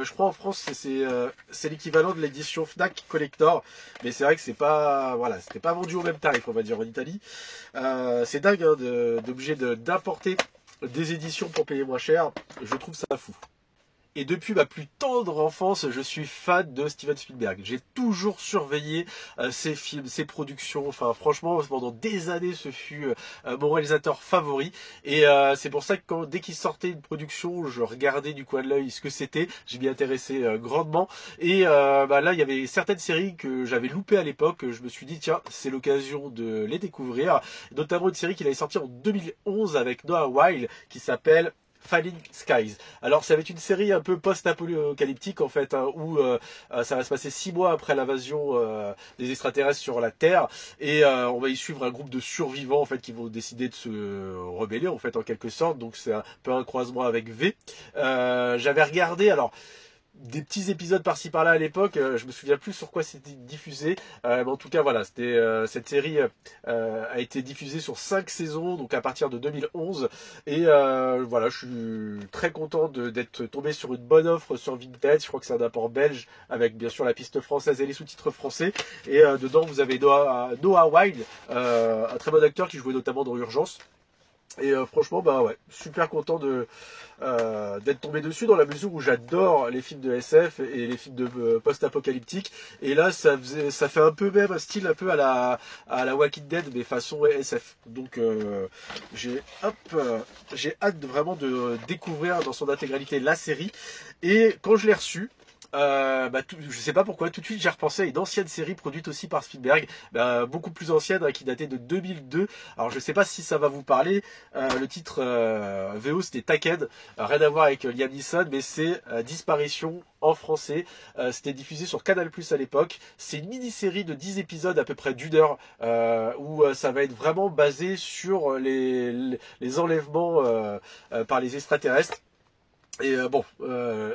Je crois en France c'est l'équivalent de l'édition Fnac Collector, mais c'est vrai que c'est pas voilà, c'était pas vendu au même tarif, on va dire en Italie. C'est dingue hein, d'obligé d'importer des éditions pour payer moins cher, je trouve ça fou. Et depuis ma plus tendre enfance, je suis fan de Steven Spielberg. J'ai toujours surveillé ses films, ses productions. Enfin, franchement, pendant des années, ce fut mon réalisateur favori. Et c'est pour ça que dès qu'il sortait une production, je regardais du coin de l'œil ce que c'était. Je m'y intéressais grandement. Et là, il y avait certaines séries que j'avais loupées à l'époque. Je me suis dit, tiens, c'est l'occasion de les découvrir. Notamment une série qu'il avait sortie en 2011 avec Noah Wyle qui s'appelle Falling Skies. Alors ça va être une série un peu post-apocalyptique en fait, hein, où ça va se passer 6 mois après l'invasion des extraterrestres sur la Terre et on va y suivre un groupe de survivants en fait qui vont décider de se rebeller en fait en quelque sorte. Donc c'est un peu un croisement avec V. J'avais regardé alors des petits épisodes par-ci par-là à l'époque, je me souviens plus sur quoi c'était diffusé, mais en tout cas voilà, c'était cette série a été diffusée sur 5 saisons, donc à partir de 2011, et voilà, je suis très content d'être tombé sur une bonne offre sur Vinted. Je crois que c'est un apport belge avec bien sûr la piste française et les sous-titres français, et dedans vous avez Noah Wyle, un très bon acteur qui jouait notamment dans Urgence. Et franchement, ouais, super content d'être tombé dessus dans la mesure où j'adore les films de SF et les films de post-apocalyptique. Et là, ça fait un peu même un style un peu à la Walking Dead, mais façon SF. Donc j'ai hâte vraiment de découvrir dans son intégralité la série. Et quand je l'ai reçu, je sais pas pourquoi, tout de suite j'ai repensé à une ancienne série produite aussi par Spielberg, beaucoup plus ancienne, hein, qui datait de 2002. Alors je sais pas si ça va vous parler. Le titre VO c'était Taken, rien à voir avec Liam Neeson, mais c'est Disparition en français. C'était diffusé sur Canal+ à l'époque. C'est une mini-série de 10 épisodes à peu près d'une heure, où ça va être vraiment basé sur les enlèvements par les extraterrestres. Et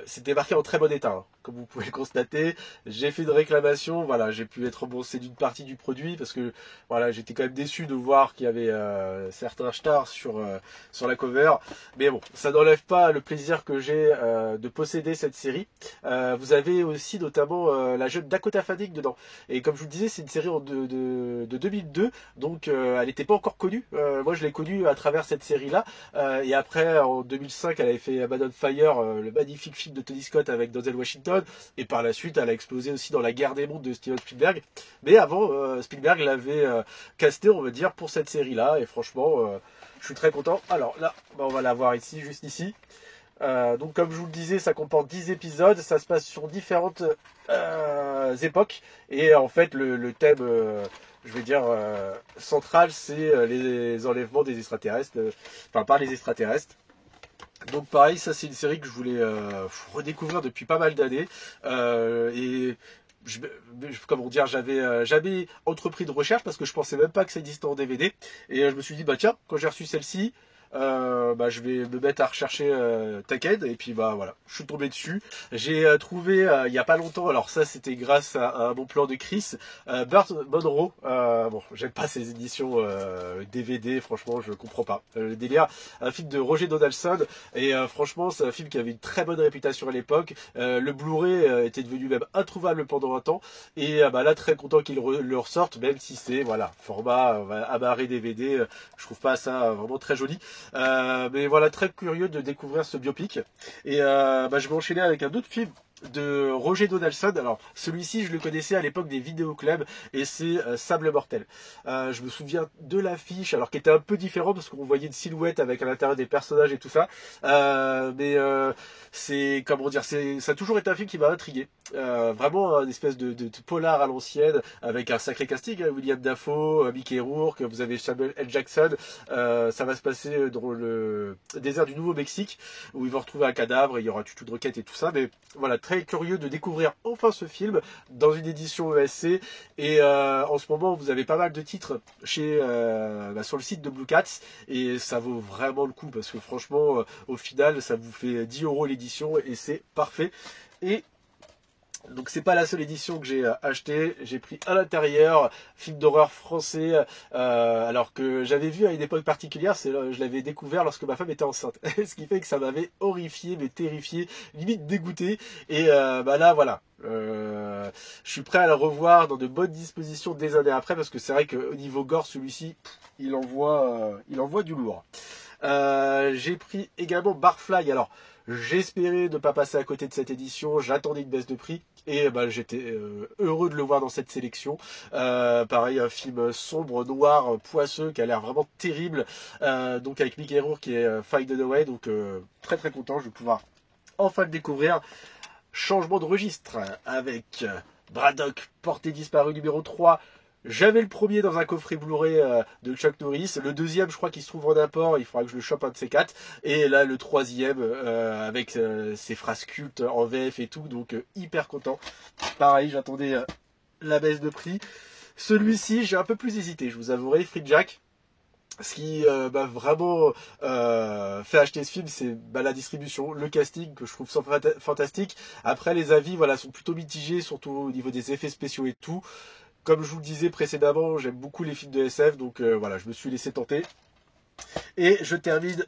c'était marqué en très bon état, hein. Comme vous pouvez le constater, j'ai fait une réclamation, voilà, j'ai pu être remboursé d'une partie du produit parce que voilà, j'étais quand même déçu de voir qu'il y avait certains stars sur la cover. Mais bon, ça n'enlève pas le plaisir que j'ai de posséder cette série. Vous avez aussi notamment la jeune Dakota Fanning dedans. Et comme je vous le disais, c'est une série de 2002, donc elle n'était pas encore connue. Moi, je l'ai connue à travers cette série-là. Et après, en 2005, elle avait fait Man on Fire, le magnifique film de Tony Scott avec Denzel Washington. Et par la suite, elle a explosé aussi dans La Guerre des Mondes de Steven Spielberg. Mais avant, Spielberg l'avait casté, on va dire, pour cette série-là. Et franchement, je suis très content. Alors là, on va la voir ici, juste ici. Donc comme je vous le disais, ça comporte 10 épisodes. Ça se passe sur différentes époques. Et en fait, le thème... je vais dire central, c'est les enlèvements des extraterrestres, enfin par les extraterrestres. Donc pareil, ça c'est une série que je voulais redécouvrir depuis pas mal d'années, et comment dire, j'avais jamais entrepris de recherche parce que je pensais même pas que ça existait en DVD, et je me suis dit bah tiens, quand j'ai reçu celle-ci, je vais me mettre à rechercher Taken, et puis bah voilà, je suis tombé dessus. J'ai trouvé il y a pas longtemps, alors ça c'était grâce à un bon plan de Chris, Burt Monroe. Bon, j'aime pas ces éditions DVD, franchement je comprends pas le délire. Un film de Roger Donaldson, et franchement c'est un film qui avait une très bonne réputation à l'époque. Le Blu-ray était devenu même introuvable pendant un temps, et là très content qu'il le ressorte, même si c'est voilà format amarré DVD. Je trouve pas ça vraiment très joli. Mais voilà, très curieux de découvrir ce biopic. Et je vais enchaîner avec un autre film de Roger Donaldson. Alors celui-ci je le connaissais à l'époque des vidéoclubs, et c'est Sable Mortel. Je me souviens de l'affiche, alors qui était un peu différent parce qu'on voyait une silhouette avec à l'intérieur des personnages et tout ça, c'est comment dire, ça a toujours été un film qui m'a intrigué. Vraiment une espèce de polar à l'ancienne avec un sacré casting, hein, William Dafoe, Mickey Rourke, vous avez Samuel L. Jackson. Ça va se passer dans le désert du Nouveau-Mexique où ils vont retrouver un cadavre, et il y aura tutu de roquette et tout ça. Mais voilà, très curieux de découvrir enfin ce film dans une édition ESC. Et en ce moment, vous avez pas mal de titres chez sur le site de Blue Cats, et ça vaut vraiment le coup parce que franchement, au final, ça vous fait 10 € l'édition et c'est parfait. Et donc c'est pas la seule édition que j'ai acheté, j'ai pris à l'intérieur film d'horreur français, alors que j'avais vu à une époque particulière, je l'avais découvert lorsque ma femme était enceinte, ce qui fait que ça m'avait horrifié, mais terrifié, limite dégoûté. Et là voilà, je suis prêt à le revoir dans de bonnes dispositions des années après, parce que c'est vrai qu'au niveau gore, celui-ci il envoie du lourd. J'ai pris également Barfly. Alors j'espérais ne pas passer à côté de cette édition, j'attendais une baisse de prix, et j'étais heureux de le voir dans cette sélection. Pareil, un film sombre, noir, poisseux, qui a l'air vraiment terrible, donc avec Mickey Rourke qui est Find Away, donc très très content, je vais pouvoir enfin le découvrir. Changement de registre avec Braddock, Portée disparue numéro 3. J'avais le premier dans un coffret Blu-ray de Chuck Norris. Le deuxième, je crois qu'il se trouve en import. Il faudra que je le chope un de ces quatre. Et là, le troisième, avec ses phrases cultes en VF et tout. Donc, hyper content. Pareil, j'attendais la baisse de prix. Celui-ci, j'ai un peu plus hésité, je vous avouerai. Free Jack. Ce qui m'a vraiment fait acheter ce film, c'est la distribution, le casting que je trouve fantastique. Après, les avis sont plutôt mitigés, surtout au niveau des effets spéciaux et tout. Comme je vous le disais précédemment, j'aime beaucoup les films de SF, donc je me suis laissé tenter. Et je termine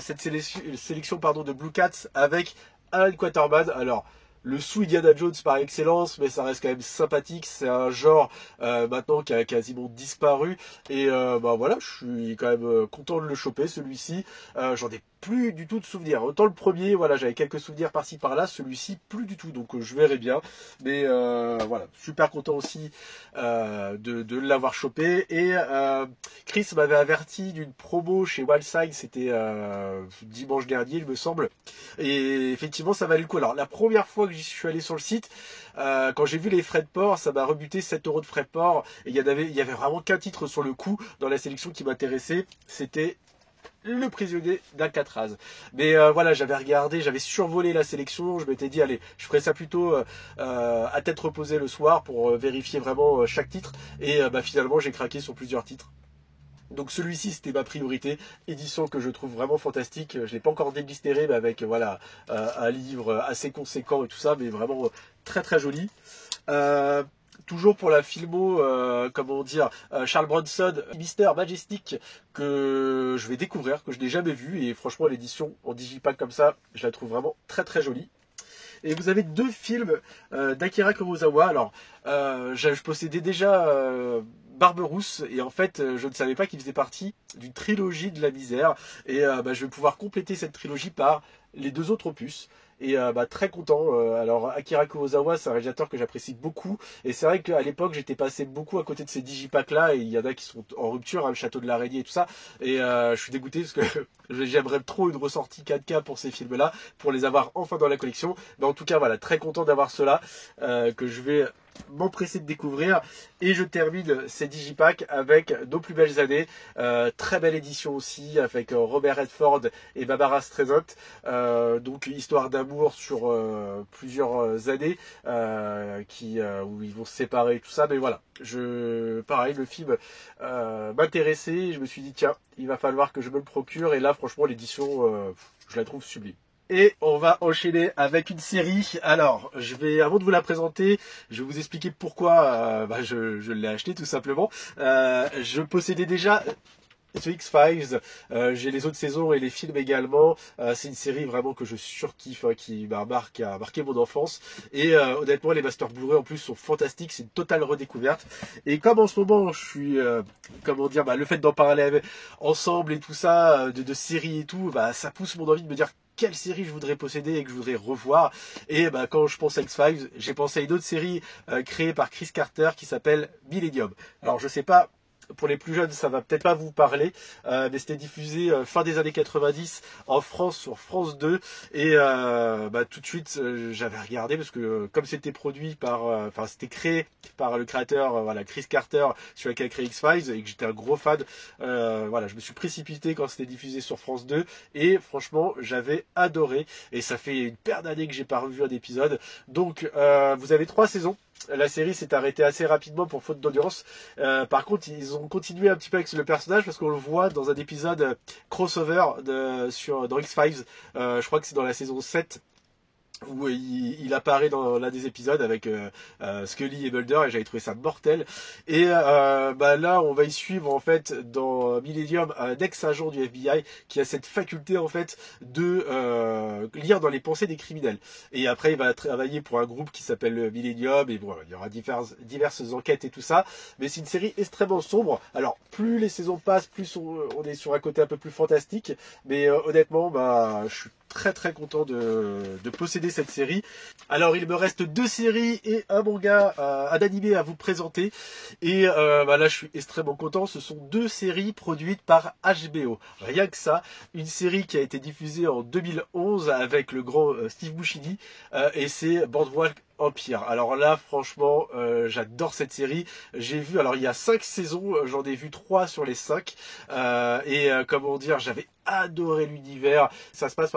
cette sélection de Blue Cats avec Alan Quatermain. Alors, le sous-Indiana Jones par excellence, mais ça reste quand même sympathique. C'est un genre maintenant qui a quasiment disparu. Et je suis quand même content de le choper, celui-ci. J'en ai plus du tout de souvenirs. Autant le premier, voilà, j'avais quelques souvenirs par-ci par-là, celui-ci plus du tout, donc je verrai bien. Mais voilà, super content aussi de l'avoir chopé. Et Chris m'avait averti d'une promo chez Wildside, c'était dimanche dernier, il me semble. Et effectivement, ça valait le coup. Alors la première fois que j'y suis allé sur le site, quand j'ai vu les frais de port, ça m'a rebuté 7 € de frais de port. Et il y avait vraiment qu'un titre sur le coup dans la sélection qui m'intéressait, c'était Le Prisonnier d'Alcatraz. Mais voilà, j'avais regardé, j'avais survolé la sélection, je m'étais dit allez, je ferai ça plutôt à tête reposée le soir pour vérifier vraiment chaque titre. Et finalement j'ai craqué sur plusieurs titres. Donc celui-ci c'était ma priorité, édition que je trouve vraiment fantastique. Je l'ai pas encore déblistéré, mais avec voilà un livre assez conséquent et tout ça, mais vraiment très très joli. Toujours pour la filmo, comment dire, Charles Bronson, Mister Majestic, que je vais découvrir, que je n'ai jamais vu, et franchement l'édition en digipack comme ça, je la trouve vraiment très très jolie. Et vous avez 2 films d'Akira Kurosawa. Alors, je possédais déjà Barberousse, et en fait, je ne savais pas qu'il faisait partie d'une trilogie de la misère. Et je vais pouvoir compléter cette trilogie par les 2 autres opus. Et très content. Alors Akira Kurosawa, c'est un réalisateur que j'apprécie beaucoup. Et c'est vrai qu'à l'époque, j'étais passé beaucoup à côté de ces digipacks là. Et il y en a qui sont en rupture, hein, le Château de l'Araignée et tout ça. Et je suis dégoûté parce que j'aimerais trop une ressortie 4K pour ces films-là, pour les avoir enfin dans la collection. Mais en tout cas, voilà, très content d'avoir cela, que je vais m'empresser de découvrir. Et je termine ces digipacks avec Nos plus belles années, très belle édition aussi, avec Robert Redford et Barbara Streisand, donc histoire d'amour sur plusieurs années, où ils vont se séparer et tout ça. Mais voilà, pareil, le film m'intéressait, je me suis dit tiens, il va falloir que je me le procure. Et là franchement l'édition, je la trouve sublime. Et on va enchaîner avec une série. Alors, avant de vous la présenter, je vais vous expliquer pourquoi je l'ai acheté tout simplement. Je possédais déjà The X-Files, j'ai les autres saisons et les films également. C'est une série vraiment que je surkiffe, hein, qui a marqué mon enfance. Et honnêtement, les Master Blu-ray en plus sont fantastiques, c'est une totale redécouverte. Et comme en ce moment, je suis, le fait d'en parler ensemble et tout ça, de séries et tout, ça pousse mon envie de me dire quelle série je voudrais posséder et que je voudrais revoir. Et quand je pense à X-Files, j'ai pensé à une autre série créée par Chris Carter qui s'appelle Millennium. Alors je sais pas, pour les plus jeunes, ça va peut-être pas vous parler, mais c'était diffusé fin des années 90 en France sur France 2. Et tout de suite, j'avais regardé parce que comme c'était produit par, c'était créé par le créateur, Chris Carter, celui qui a créé X-Files, et que j'étais un gros fan, je me suis précipité quand c'était diffusé sur France 2. Et franchement, j'avais adoré. Et ça fait une paire d'années que j'ai pas revu un épisode. Donc, vous avez 3 saisons. La série s'est arrêtée assez rapidement pour faute d'audience. Par contre, ils ont continué un petit peu avec le personnage parce qu'on le voit dans un épisode crossover dans X-Files. Je crois que c'est dans la saison 7 où il apparaît dans l'un des épisodes avec Scully et Mulder, et j'avais trouvé ça mortel. Et là on va y suivre en fait dans Millennium un ex-agent du FBI qui a cette faculté en fait de lire dans les pensées des criminels. Et après il va travailler pour un groupe qui s'appelle Millennium, et bon, il y aura diverses enquêtes et tout ça. Mais c'est une série extrêmement sombre. Alors plus les saisons passent, plus on est sur un côté un peu plus fantastique. Mais honnêtement, je suis très très content de posséder cette série. Alors il me reste 2 séries et un manga, un animé à vous présenter. Et là je suis extrêmement content. Ce sont 2 séries produites par HBO. Rien que ça. Une série qui a été diffusée en 2011 avec le grand Steve Buscemi, et c'est Boardwalk Empire. Alors là franchement j'adore cette série. J'ai vu, alors il y a 5 saisons, j'en ai vu 3 sur les 5, j'avais adoré l'univers. Ça se passe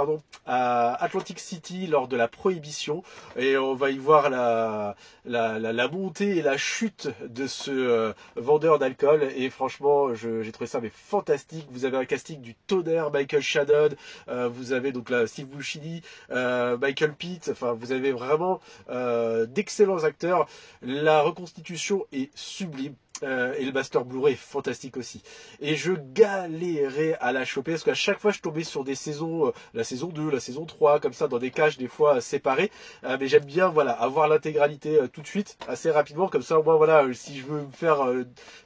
à Atlantic City lors de la Prohibition, et on va y voir la montée et la chute de ce vendeur d'alcool. Et franchement j'ai trouvé ça fantastique. Vous avez un casting du tonnerre, Michael Shannon, vous avez donc là Steve Buscemi, Michael Pitt, enfin vous avez vraiment d'excellents acteurs. La reconstitution est sublime. Et le master Blu-ray est fantastique aussi. Et je galérais à la choper parce qu'à chaque fois je tombais sur des saisons, la saison 2, la saison 3, comme ça, dans des caches des fois séparées. Mais j'aime bien voilà avoir l'intégralité tout de suite, assez rapidement, comme ça au moins voilà, si je veux me faire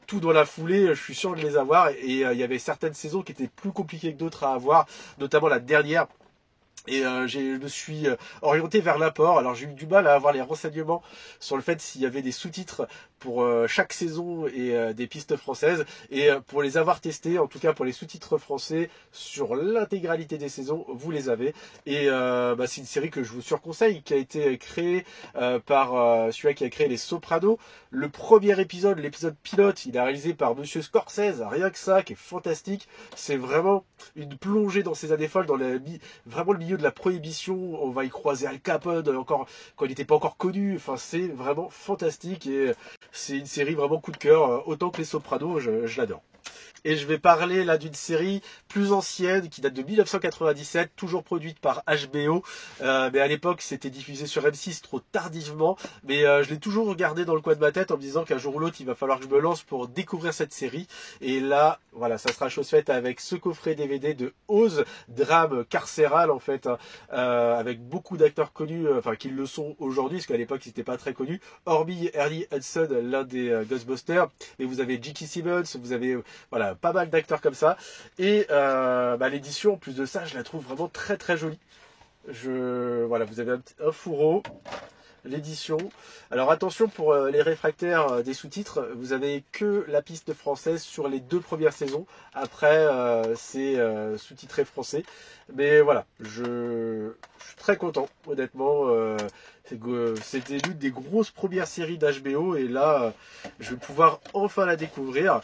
tout dans la foulée, je suis sûr de les avoir. Et il y avait certaines saisons qui étaient plus compliquées que d'autres à avoir, notamment la dernière. Et je me suis orienté vers l'apport. Alors j'ai eu du mal à avoir les renseignements sur le fait s'il y avait des sous-titres pour chaque saison et des pistes françaises. Et pour les avoir testés, en tout cas pour les sous-titres français sur l'intégralité des saisons, vous les avez. Et c'est une série que je vous surconseille, qui a été créée par celui qui a créé Les Sopranos. Le premier épisode, l'épisode pilote, il est réalisé par Monsieur Scorsese, rien que ça, qui est fantastique. C'est vraiment une plongée dans ces années folles, dans vraiment le milieu de la prohibition. On va y croiser Al Capone encore quand il n'était pas encore connu. Enfin, c'est vraiment fantastique et c'est une série vraiment coup de cœur. Autant que Les Sopranos, je l'adore. Et je vais parler là d'une série plus ancienne qui date de 1997, toujours produite par HBO. Mais à l'époque, c'était diffusé sur M6 trop tardivement. Mais je l'ai toujours regardé dans le coin de ma tête en me disant qu'un jour ou l'autre, il va falloir que je me lance pour découvrir cette série. Et là, voilà, ça sera chose faite avec ce coffret DVD de Oz, drame carcéral en fait, hein, avec beaucoup d'acteurs connus, enfin qui le sont aujourd'hui, parce qu'à l'époque, ils n'étaient pas très connus. Hormis Ernie Hudson, l'un des Ghostbusters. Mais vous avez J.K. Simmons, vous avez voilà, pas mal d'acteurs comme ça. Et l'édition, en plus de ça, je la trouve vraiment très très jolie. Voilà, vous avez un fourreau, l'édition. Alors attention pour les réfractaires des sous-titres, vous avez que la piste française sur les 2 premières saisons. Après, c'est sous-titré français. Mais voilà, je suis très content, honnêtement. C'était l'une des grosses premières séries d'HBO et là, je vais pouvoir enfin la découvrir.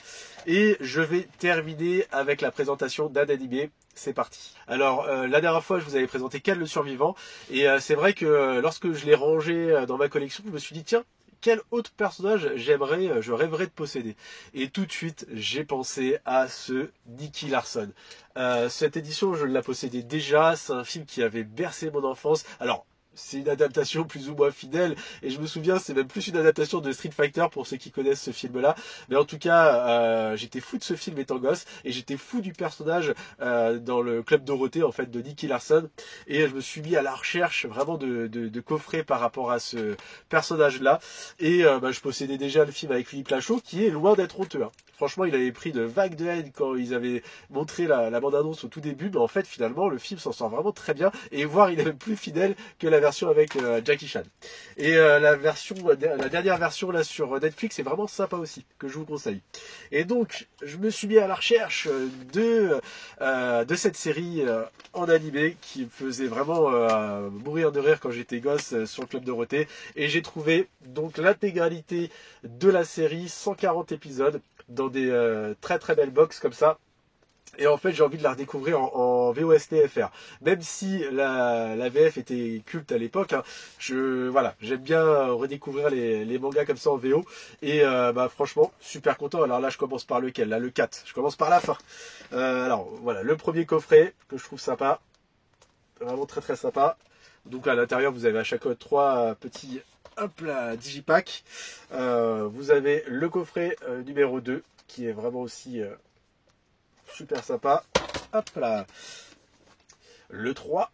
Et je vais terminer avec la présentation d'un animé. C'est parti. Alors, la dernière fois, je vous avais présenté Ken le survivant. Et c'est vrai que lorsque je l'ai rangé dans ma collection, je me suis dit, tiens, quel autre personnage je rêverais de posséder. Et tout de suite, j'ai pensé à ce Nicky Larson. Cette édition, je la possédais déjà. C'est un film qui avait bercé mon enfance. Alors, c'est une adaptation plus ou moins fidèle et je me souviens c'est même plus une adaptation de Street Fighter pour ceux qui connaissent ce film là, mais en tout cas j'étais fou de ce film étant gosse et j'étais fou du personnage dans le club Dorothée en fait de Nicky Larson et je me suis mis à la recherche vraiment de coffrets par rapport à ce personnage là et je possédais déjà le film avec Philippe Lachaud qui est loin d'être honteux, hein. Franchement, il avait pris de vagues de haine quand ils avaient montré la bande-annonce au tout début, mais en fait, finalement, le film s'en sort vraiment très bien, et voire il est même plus fidèle que la version avec Jackie Chan. Et la dernière version là sur Netflix est vraiment sympa aussi, que je vous conseille. Et donc, je me suis mis à la recherche de cette série en animé qui me faisait vraiment mourir de rire quand j'étais gosse sur le Club Dorothée, et j'ai trouvé donc l'intégralité de la série, 140 épisodes, dans des très très belles box comme ça. Et en fait, j'ai envie de la redécouvrir en VOST-FR. Même si la VF était culte à l'époque, hein, j'aime bien redécouvrir les mangas comme ça en VO. Et franchement, super content. Alors là, je commence par lequel? Là, le 4. Je commence par la fin. Alors voilà, le premier coffret que je trouve sympa. Vraiment très très sympa. Donc à l'intérieur, vous avez à chaque fois 3 petits digipack. Vous avez le coffret numéro 2 qui est vraiment aussi super sympa. Hop là. Le 3.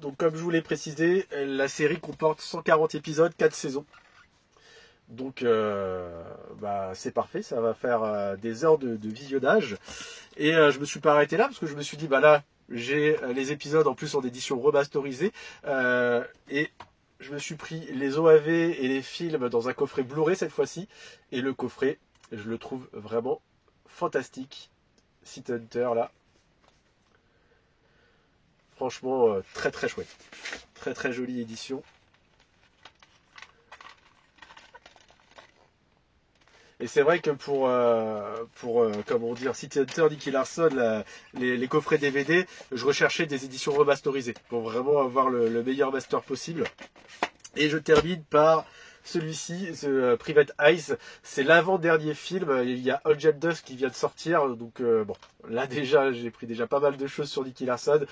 Donc comme je vous l'ai précisé, la série comporte 140 épisodes, 4 saisons. Donc c'est parfait, ça va faire des heures de visionnage. Et je me suis pas arrêté là parce que je me suis dit là j'ai les épisodes en plus en édition remasterisée et je me suis pris les OAV et les films dans un coffret Blu-ray cette fois-ci. Et le coffret, je le trouve vraiment fantastique. City Hunter là. Franchement, très très chouette. Très très jolie édition. Et c'est vrai que pour comment dire, City Hunter, Nicky Larson, les coffrets DVD, je recherchais des éditions remasterisées pour vraiment avoir le meilleur master possible. Et je termine par celui-ci, ce Private Eyes. C'est l'avant-dernier film. Il y a Angel Dust qui vient de sortir. Donc là déjà, j'ai pris déjà pas mal de choses sur Nicky Larson.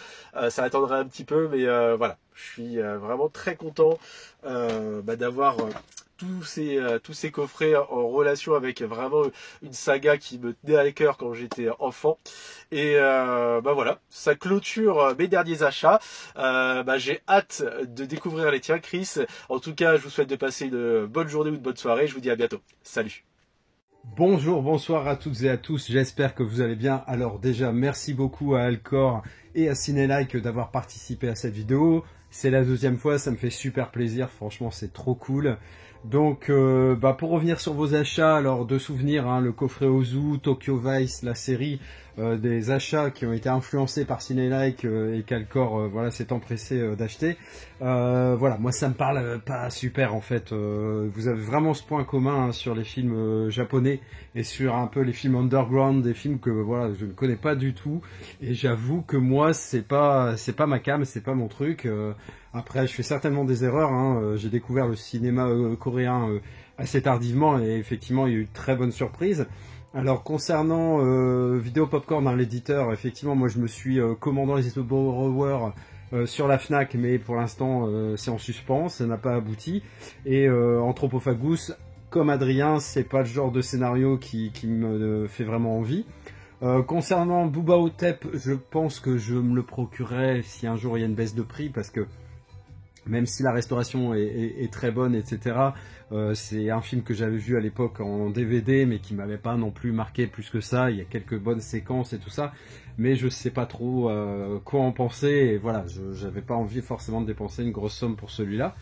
Ça attendrait un petit peu, mais voilà. Je suis vraiment très content d'avoir tous ces coffrets en relation avec vraiment une saga qui me tenait à cœur quand j'étais enfant. Et bah voilà, ça clôture mes derniers achats. J'ai hâte de découvrir les tiens, Chris. En tout cas, je vous souhaite de passer une bonne journée ou une bonne soirée. Je vous dis à bientôt. Salut. Bonjour, bonsoir à toutes et à tous, j'espère que vous allez bien. Alors déjà, merci beaucoup à Alcor et à Cinelike d'avoir participé à cette vidéo. C'est la deuxième fois, ça me fait super plaisir, franchement c'est trop cool. Donc pour revenir sur vos achats, alors de souvenirs, hein, le coffret Ozu, Tokyo Vice, la série, des achats qui ont été influencés par Cinelike et qu'Alcor voilà, s'est empressé d'acheter. Voilà, moi ça me parle pas super en fait. Vous avez vraiment ce point commun hein, sur les films japonais et sur un peu les films underground, des films que voilà je ne connais pas du tout. Et j'avoue que moi c'est pas ma cam, c'est pas mon truc. Après je fais certainement des erreurs. Hein. J'ai découvert le cinéma coréen assez tardivement et effectivement il y a eu de très bonnes surprises. Alors concernant Vidéo Popcorn, hein, l'éditeur, effectivement moi je me suis commandant les Borrower sur la Fnac, mais pour l'instant c'est en suspens, ça n'a pas abouti. Et Anthropophagus, comme Adrien, c'est pas le genre de scénario qui me fait vraiment envie. Concernant Booba Otep, je pense que je me le procurerai si un jour il y a une baisse de prix, parce que même si la restauration est très bonne, etc., c'est un film que j'avais vu à l'époque en DVD, mais qui m'avait pas non plus marqué plus que ça. Il y a quelques bonnes séquences et tout ça, mais je sais pas trop quoi en penser. Et voilà, j'avais pas envie forcément de dépenser une grosse somme pour celui-là.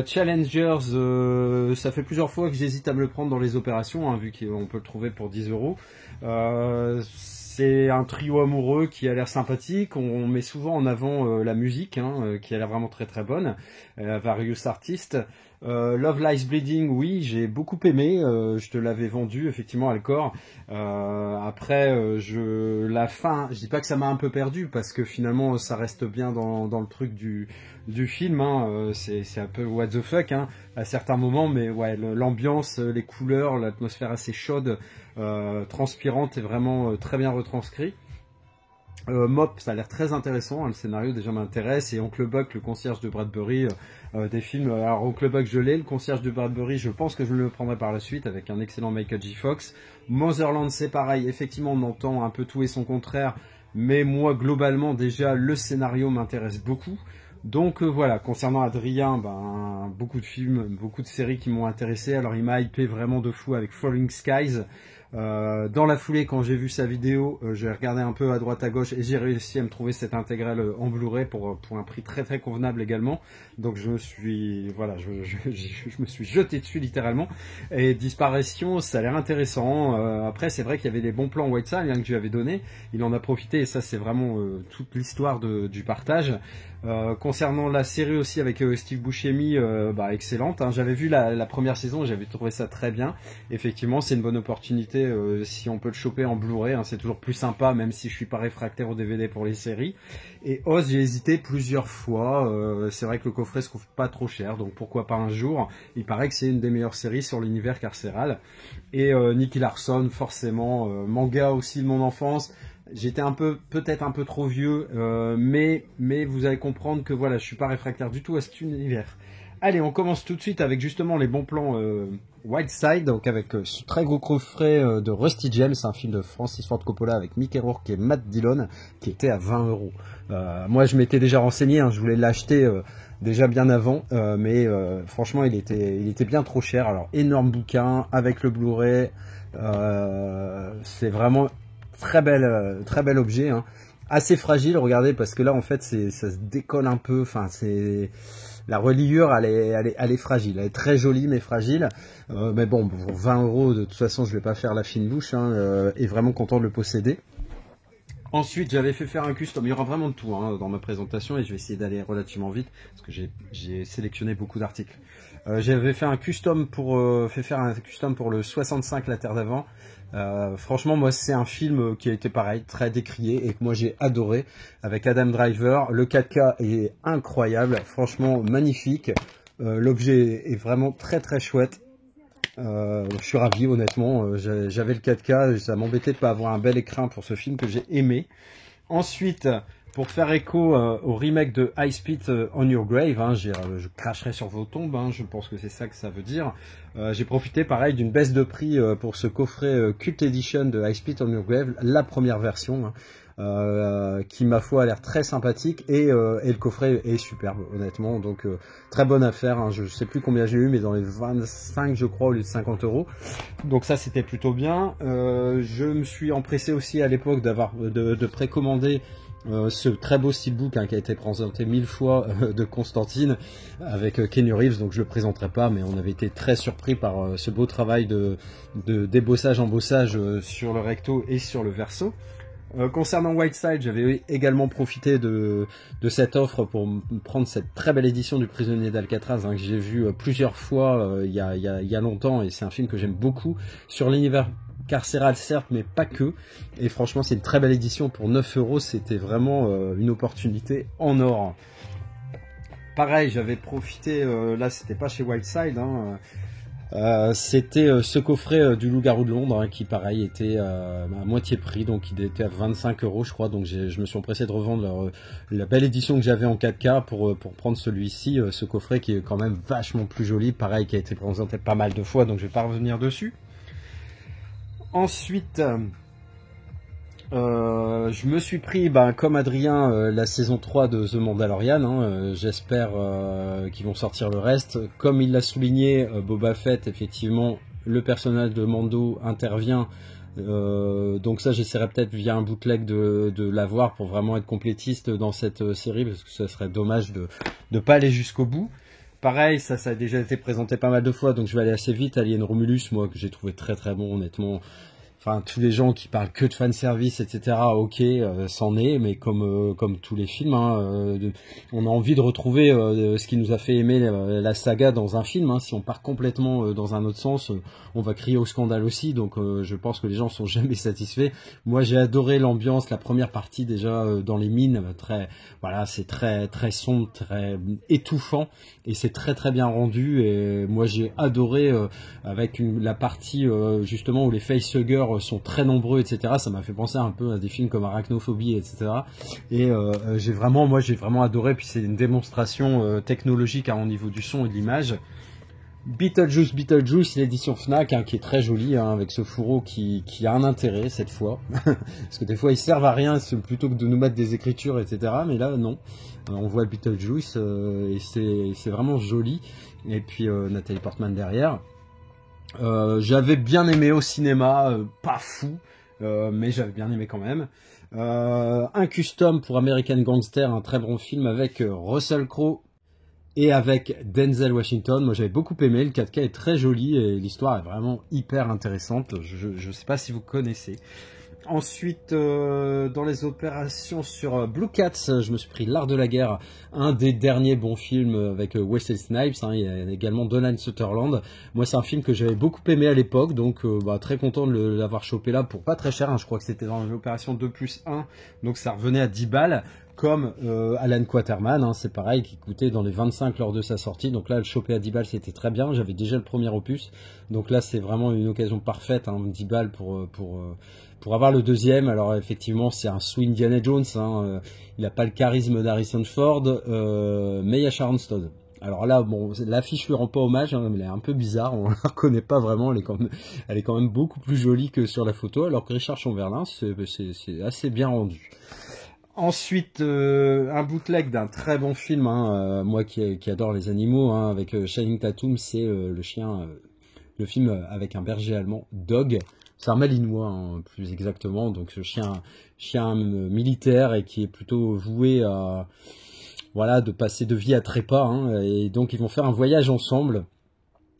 Challengers, ça fait plusieurs fois que j'hésite à me le prendre dans les opérations, hein, vu qu'on peut le trouver pour 10 €. C'est un trio amoureux qui a l'air sympathique. On met souvent en avant la musique, hein, qui a l'air vraiment très très bonne. Various Artists. Love Lies Bleeding, oui, j'ai beaucoup aimé. Je te l'avais vendu effectivement Alcor. Après, la fin, je dis pas que ça m'a un peu perdu parce que finalement ça reste bien dans le truc du film. Hein. C'est un peu what the fuck hein, à certains moments, mais ouais, l'ambiance, les couleurs, l'atmosphère assez chaude, transpirante est vraiment très bien retranscrit. Mop, ça a l'air très intéressant, hein, le scénario déjà m'intéresse, et Oncle Buck, le concierge de Bradbury, des films, alors Oncle Buck je l'ai, le concierge de Bradbury je pense que je le prendrai par la suite avec un excellent Michael J. Fox. Motherland c'est pareil, effectivement on entend un peu tout et son contraire, mais moi globalement déjà le scénario m'intéresse beaucoup. Donc voilà, concernant Adrien, beaucoup de films, beaucoup de séries qui m'ont intéressé, alors il m'a hypé vraiment de fou avec Falling Skies. Dans la foulée, quand j'ai vu sa vidéo, j'ai regardé un peu à droite à gauche et j'ai réussi à me trouver cette intégrale en Blu-ray pour un prix très très convenable également. Donc je me suis je me suis jeté dessus littéralement. Et Disparition, ça a l'air intéressant. Après c'est vrai qu'il y avait des bons plans Whiteside hein, que je lui avais donné. Il en a profité et ça c'est vraiment toute l'histoire du partage. Concernant la série aussi avec Steve Buscemi, excellente. Hein. J'avais vu la première saison et j'avais trouvé ça très bien. Effectivement, c'est une bonne opportunité si on peut le choper en Blu-ray. Hein, c'est toujours plus sympa, même si je suis pas réfractaire au DVD pour les séries. Et Oz, j'ai hésité plusieurs fois. C'est vrai que le coffret se trouve pas trop cher, donc pourquoi pas un jour. Il paraît que c'est une des meilleures séries sur l'univers carcéral. Et Nicky Larson, forcément, manga aussi de mon enfance. J'étais peut-être un peu trop vieux, mais vous allez comprendre que voilà, je suis pas réfractaire du tout à cet univers. Allez, on commence tout de suite avec justement les bons plans Whiteside, donc avec ce très gros coffret de Rusty James, un film de Francis Ford Coppola avec Mickey Rourke et Matt Dillon, qui était à 20 €. Moi, je m'étais déjà renseigné, hein, je voulais l'acheter déjà bien avant, mais franchement, il était bien trop cher. Alors, énorme bouquin avec le Blu-ray, c'est vraiment très bel objet, hein. Assez fragile, regardez, parce que là en fait ça se décolle un peu, enfin c'est la reliure elle est fragile, elle est très jolie mais fragile, mais bon pour 20 € de toute façon je vais pas faire la fine bouche, hein, et vraiment content de le posséder. Ensuite, j'avais fait faire un custom. Il y aura vraiment de tout hein, dans ma présentation et je vais essayer d'aller relativement vite parce que j'ai sélectionné beaucoup d'articles. J'avais fait un custom fait faire un custom pour le 65 La Terre d'avant. Franchement, moi, c'est un film qui a été pareil, très décrié et que moi j'ai adoré avec Adam Driver. Le 4K est incroyable, franchement magnifique. L'objet est vraiment très très chouette. Je suis ravi honnêtement, j'avais le 4K, ça m'embêtait de pas avoir un bel écran pour ce film que j'ai aimé. Ensuite, pour faire écho au remake de I Spit on Your Grave, hein, je cracherai sur vos tombes, hein, je pense que c'est ça que ça veut dire. J'ai profité pareil d'une baisse de prix pour ce coffret Cult Edition de I Spit on Your Grave, la première version, hein, qui ma foi a l'air très sympathique et le coffret est superbe honnêtement, donc très bonne affaire, hein, je sais plus combien j'ai eu mais dans les 25 je crois au lieu de 50 €, donc ça c'était plutôt bien. Je me suis empressé aussi à l'époque de précommander ce très beau steelbook, hein, qui a été présenté 1000 fois de Constantine avec Keanu Reeves, donc je le présenterai pas, mais on avait été très surpris par ce beau travail de débossage, embossage sur le recto et sur le verso. Concernant Whiteside, j'avais également profité de cette offre pour prendre cette très belle édition du Prisonnier d'Alcatraz, hein, que j'ai vu plusieurs fois il y a longtemps, et c'est un film que j'aime beaucoup sur l'univers carcéral certes, mais pas que, et franchement c'est une très belle édition pour 9 €, c'était vraiment une opportunité en or. Pareil, j'avais profité, là c'était pas chez Whiteside, hein, c'était ce coffret du Loup-garou de Londres, hein, qui pareil était à moitié prix, donc il était à 25 € je crois, donc je me suis empressé de revendre la belle édition que j'avais en 4K pour prendre celui-ci, ce coffret qui est quand même vachement plus joli, pareil qui a été présenté pas mal de fois, donc je vais pas revenir dessus. Ensuite, je me suis pris, comme Adrien, la saison 3 de The Mandalorian, hein, j'espère qu'ils vont sortir le reste. Comme il l'a souligné, Boba Fett, effectivement, le personnage de Mando intervient, donc ça j'essaierai peut-être via un bootleg de l'avoir pour vraiment être complétiste dans cette série, parce que ça serait dommage de ne pas aller jusqu'au bout. Pareil, ça a déjà été présenté pas mal de fois, donc je vais aller assez vite. Alien Romulus, moi, que j'ai trouvé très très bon, honnêtement. Enfin, tous les gens qui parlent que de fanservice, etc., ok, c'en est, mais comme tous les films, hein, on a envie de retrouver ce qui nous a fait aimer la saga dans un film, hein. Si on part complètement dans un autre sens, on va crier au scandale aussi, donc je pense que les gens sont jamais satisfaits. Moi, j'ai adoré l'ambiance, la première partie déjà dans les mines, voilà, c'est très très sombre, très étouffant, et c'est très très bien rendu, et moi j'ai adoré avec la partie justement où les facehuggers sont très nombreux, etc. Ça m'a fait penser un peu à des films comme Arachnophobie, etc. Et j'ai vraiment adoré. Puis c'est une démonstration technologique, hein, au niveau du son et de l'image. Beetlejuice, l'édition Fnac, hein, qui est très jolie, hein, avec ce fourreau qui a un intérêt cette fois. Parce que des fois ils servent à rien plutôt que de nous mettre des écritures, etc. Mais là non, on voit Beetlejuice et c'est vraiment joli. Et puis Nathalie Portman derrière. J'avais bien aimé au cinéma, pas fou, mais j'avais bien aimé quand même. Un custom pour American Gangster, un très bon film avec Russell Crowe et avec Denzel Washington. Moi j'avais beaucoup aimé, le 4K est très joli et l'histoire est vraiment hyper intéressante. Je sais pas si vous connaissez. Ensuite, dans les opérations sur Blue Cats, je me suis pris L'Art de la Guerre, un des derniers bons films avec Wesley Snipes, hein, il y a également Donald Sutherland. Moi, c'est un film que j'avais beaucoup aimé à l'époque, donc très content de l'avoir chopé là pour pas très cher, hein, je crois que c'était dans l'opération 2+1, donc ça revenait à 10 balles. Comme Alan Quaterman, hein, c'est pareil, qui coûtait dans les 25 lors de sa sortie. Donc là, le choper à 10 balles, c'était très bien. J'avais déjà le premier opus. Donc là, c'est vraiment une occasion parfaite, hein, 10 balles pour avoir le deuxième. Alors effectivement, c'est un sous Indiana Jones. Hein, il n'a pas le charisme d'Harrison Ford, mais il y a Sharon Stone. Alors là, bon, l'affiche lui rend pas hommage, hein, elle est un peu bizarre, on la reconnaît pas vraiment, elle est quand même beaucoup plus jolie que sur la photo, alors que Richard Chamberlain, c'est assez bien rendu. Ensuite, un bootleg d'un très bon film, hein, moi qui adore les animaux, hein, avec Channing Tatum, c'est le film avec un berger allemand, Dog. C'est un malinois, hein, plus exactement, donc ce chien militaire et qui est plutôt voué à, voilà, de passer de vie à trépas, hein, et donc ils vont faire un voyage ensemble.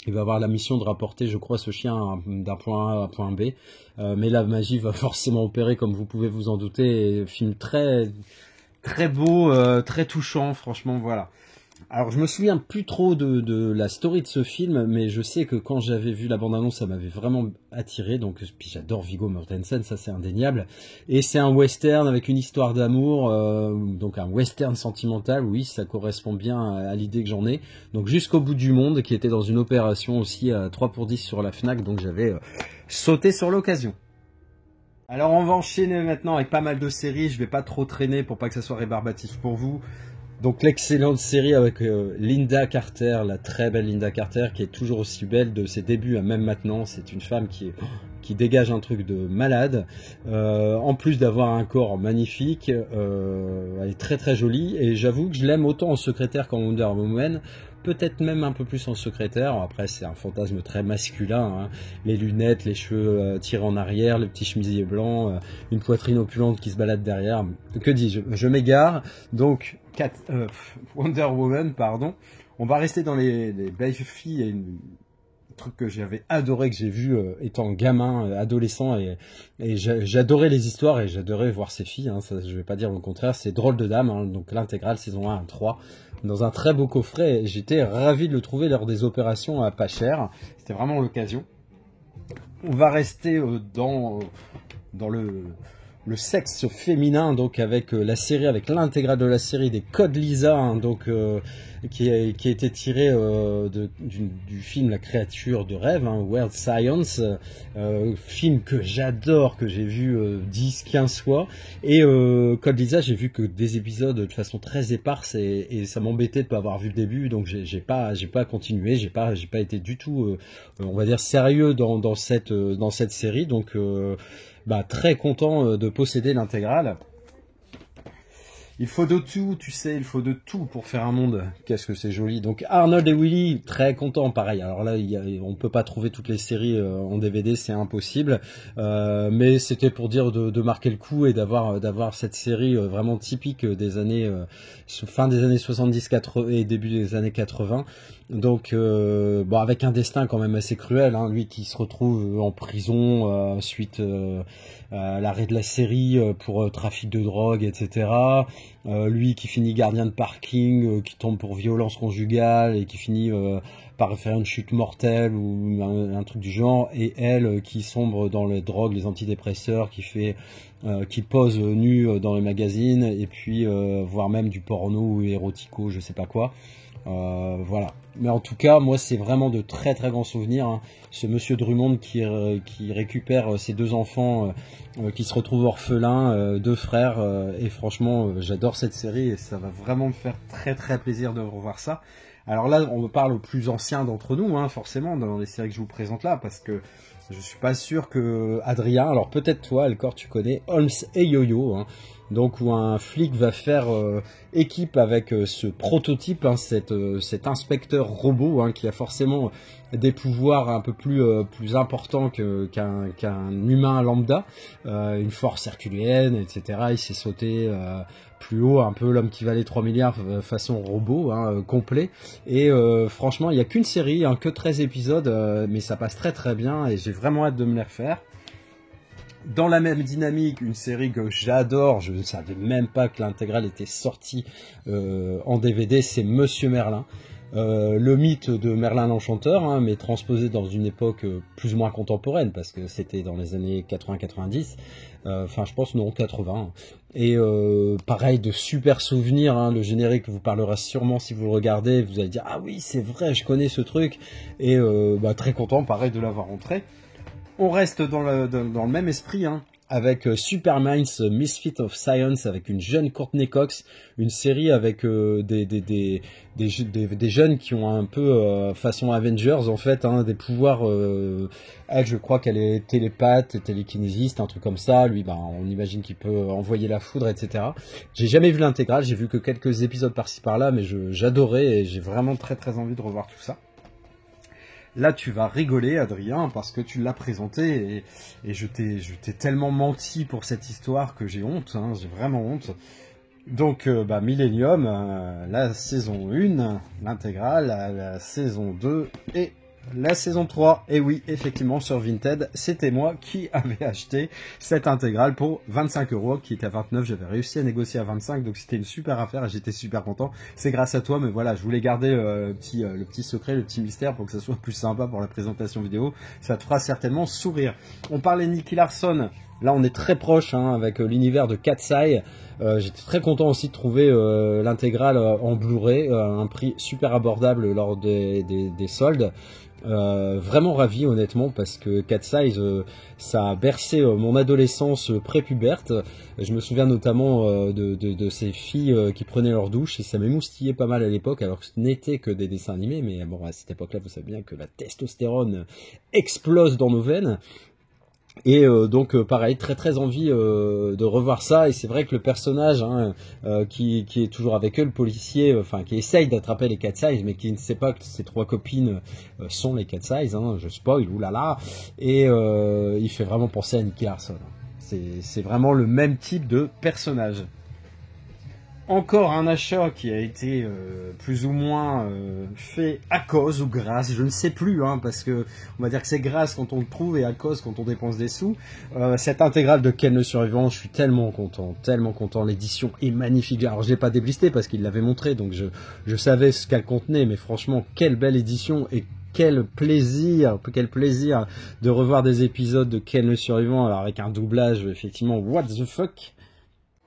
Il va avoir la mission de rapporter, je crois, ce chien d'un point A à point B. Mais la magie va forcément opérer, comme vous pouvez vous en douter. Film très, très beau, très touchant, franchement, voilà. Alors, je me souviens plus trop de la story de ce film, mais je sais que quand j'avais vu la bande-annonce, ça m'avait vraiment attiré. Donc, puis j'adore Viggo Mortensen, ça c'est indéniable. Et c'est un western avec une histoire d'amour, donc un western sentimental. Oui, ça correspond bien à l'idée que j'en ai. Donc, Jusqu'au bout du monde, qui était dans une opération aussi à 3 pour 10 sur la Fnac. Donc, j'avais sauté sur l'occasion. Alors on va enchaîner maintenant avec pas mal de séries, je vais pas trop traîner pour pas que ça soit rébarbatif pour vous. Donc l'excellente série avec Linda Carter, la très belle Linda Carter, qui est toujours aussi belle de ses débuts à même maintenant. C'est une femme qui dégage un truc de malade. En plus d'avoir un corps magnifique, elle est très très jolie. Et j'avoue que je l'aime autant en secrétaire qu'en Wonder Woman. Peut-être même un peu plus en secrétaire. Après, c'est un fantasme très masculin, hein. Les lunettes, les cheveux tirés en arrière, le petit chemisier blanc, une poitrine opulente qui se balade derrière. Que dis-je? Je m'égare. Donc, Wonder Woman, pardon. On va rester dans les belles filles et truc que j'avais adoré, que j'ai vu étant gamin, adolescent, et j'adorais les histoires et j'adorais voir ces filles, hein, ça, je vais pas dire le contraire. C'est Drôle de Dame, hein, donc l'intégrale saison 1 à 3, dans un très beau coffret. J'étais ravi de le trouver lors des opérations à pas cher, c'était vraiment l'occasion. On va rester dans le sexe féminin, donc avec la série, avec l'intégrale de la série des Codes Lisa, hein, donc qui a été tiré du film La créature de rêve, hein, Weird Science, film que j'adore, que j'ai vu 10-15 fois, et Code Lisa, j'ai vu que des épisodes de façon très éparse, et ça m'embêtait de pas avoir vu le début, donc j'ai pas continué, j'ai pas été du tout on va dire sérieux dans cette série, donc très content de posséder l'intégrale. Il faut de tout, tu sais, il faut de tout pour faire un monde. Qu'est-ce que c'est joli. Donc Arnold et Willy, très content, pareil. Alors là, on peut pas trouver toutes les séries en DVD, c'est impossible. Mais c'était pour dire de marquer le coup et d'avoir cette série vraiment typique des années, fin des années 70 et début des années 80. Donc avec un destin quand même assez cruel, hein, lui qui se retrouve en prison suite à l'arrêt de la série pour trafic de drogue, etc. Lui qui finit gardien de parking, qui tombe pour violence conjugale et qui finit par faire une chute mortelle ou un truc du genre, et elle qui sombre dans les drogues, les antidépresseurs, qui pose nue dans les magazines, et puis voire même du porno ou érotico, je sais pas quoi. Voilà. Mais en tout cas, moi, c'est vraiment de très très grands souvenirs, hein. Ce monsieur Drummond qui récupère ses deux enfants qui se retrouvent orphelins, deux frères, et franchement, j'adore cette série et ça va vraiment me faire très très plaisir de revoir ça. Alors là, on me parle aux plus anciens d'entre nous, hein, forcément, dans les séries que je vous présente là, parce que je suis pas sûr que Adrien, alors peut-être toi, Alcor, tu connais Holmes et Yo-Yo, hein. Donc où un flic va faire équipe avec ce prototype, hein, cet inspecteur robot, hein, qui a forcément des pouvoirs un peu plus importants qu'un humain lambda, une force herculéenne, etc. Il s'est sauté plus haut, un peu l'homme qui valait 3 milliards façon robot, hein, complet. Et franchement, il n'y a qu'une série, hein, que 13 épisodes, mais ça passe très très bien et j'ai vraiment hâte de me les refaire. Dans la même dynamique, une série que j'adore, je ne savais même pas que l'intégrale était sortie en DVD, c'est Monsieur Merlin. Le mythe de Merlin l'Enchanteur, hein, mais transposé dans une époque plus ou moins contemporaine, parce que c'était dans les années 80-90, enfin je pense non, 80. Et pareil, de super souvenirs, hein, le générique vous parlera sûrement si vous le regardez, vous allez dire « Ah oui, c'est vrai, je connais ce truc », et très content, pareil, de l'avoir rentré. On reste dans le même esprit, hein, avec Super Minds, Misfit of Science, avec une jeune Courtney Cox, une série avec des jeunes qui ont un peu façon Avengers en fait, hein, des pouvoirs. Elle, je crois qu'elle est télépathe, télékinésiste, un truc comme ça. Lui, on imagine qu'il peut envoyer la foudre, etc. J'ai jamais vu l'intégrale, j'ai vu que quelques épisodes par-ci par-là, mais j'adorais et j'ai vraiment très très envie de revoir tout ça. Là, tu vas rigoler, Adrien, parce que tu l'as présenté et je t'ai tellement menti pour cette histoire que j'ai honte, hein, j'ai vraiment honte. Donc, Millennium, la saison 1, l'intégrale, la saison 2 et la saison 3. Et oui, effectivement, sur Vinted, c'était moi qui avais acheté cette intégrale pour 25 €, qui était à 29. J'avais réussi à négocier à 25, donc c'était une super affaire et j'étais super content. C'est grâce à toi, mais voilà, je voulais garder le petit secret, le petit mystère pour que ça soit plus sympa pour la présentation vidéo. Ça te fera certainement sourire. On parlait de Nicky Larson. Là, on est très proche hein, avec l'univers de Cat's Eye. J'étais très content aussi de trouver l'intégrale en Blu-ray à un prix super abordable lors des soldes. Vraiment ravi honnêtement parce que Cat's Eye ça a bercé mon adolescence prépuberte. Je me souviens notamment de ces filles qui prenaient leur douche et ça m'émoustillait pas mal à l'époque alors que ce n'était que des dessins animés, mais bon à cette époque là vous savez bien que la testostérone explose dans nos veines. Et donc pareil, très envie de revoir ça. Et c'est vrai que le personnage hein, qui est toujours avec eux, le policier, enfin qui essaye d'attraper les Cat's Eyes, mais qui ne sait pas que ses 3 copines sont les Cat's Eyes, hein, je spoil, oulala. Et il fait vraiment penser à Nicky Larson. C'est vraiment le même type de personnage. Encore un achat qui a été plus ou moins fait à cause ou grâce, je ne sais plus, hein, parce que on va dire que c'est grâce quand on le trouve et à cause quand on dépense des sous. Cette intégrale de Ken le Survivant, je suis tellement content, l'édition est magnifique. Alors je l'ai pas déblisté parce qu'il l'avait montré, donc je savais ce qu'elle contenait, mais franchement quelle belle édition et quel plaisir de revoir des épisodes de Ken le Survivant, alors avec un doublage effectivement what the fuck.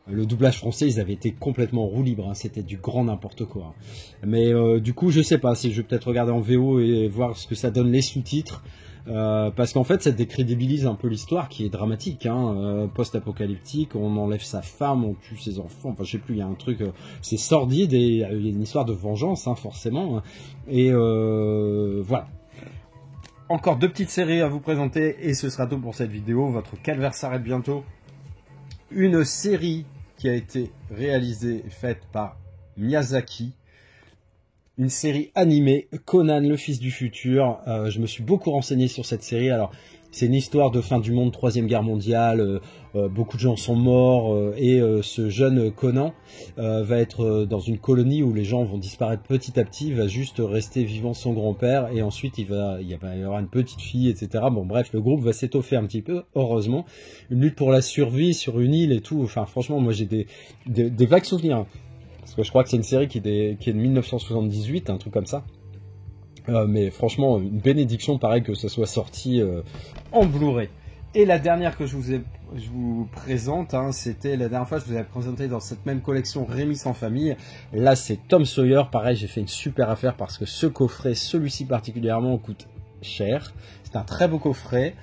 Le doublage français, ils avaient été complètement en roue libre, hein, c'était du grand n'importe quoi. Mais du coup, je sais pas si je vais peut-être regarder en VO et voir ce que ça donne les sous-titres. Parce qu'en fait, ça décrédibilise un peu l'histoire qui est dramatique, hein, post-apocalyptique. On enlève sa femme, on tue ses enfants. Enfin, je sais plus, il y a un truc, c'est sordide et il y a une histoire de vengeance, hein, forcément. Hein. Et voilà. Encore 2 petites séries à vous présenter et ce sera tout pour cette vidéo. Votre calvaire s'arrête bientôt. Une série qui a été réalisée et faite par Miyazaki. Une série animée, Conan le fils du futur. Je me suis beaucoup renseigné sur cette série. Alors, c'est une histoire de fin du monde, 3e guerre mondiale. Beaucoup de gens sont morts et ce jeune Conan va être dans une colonie où les gens vont disparaître petit à petit. Il va juste rester vivant son grand-père et ensuite il va y avoir une petite fille, etc. Bon bref, le groupe va s'étoffer un petit peu, heureusement. Une lutte pour la survie sur une île et tout. Enfin franchement, moi j'ai des vagues souvenirs. Parce que je crois que c'est une série qui est de 1978, un truc comme ça. Mais franchement, une bénédiction, pareil que ce soit sorti en Blu-ray. Et la dernière que je vous présente, hein, c'était la dernière fois je vous avais présenté dans cette même collection Rémi sans famille. Là, c'est Tom Sawyer. Pareil, j'ai fait une super affaire parce que ce coffret, celui-ci particulièrement, coûte cher. C'est un très beau coffret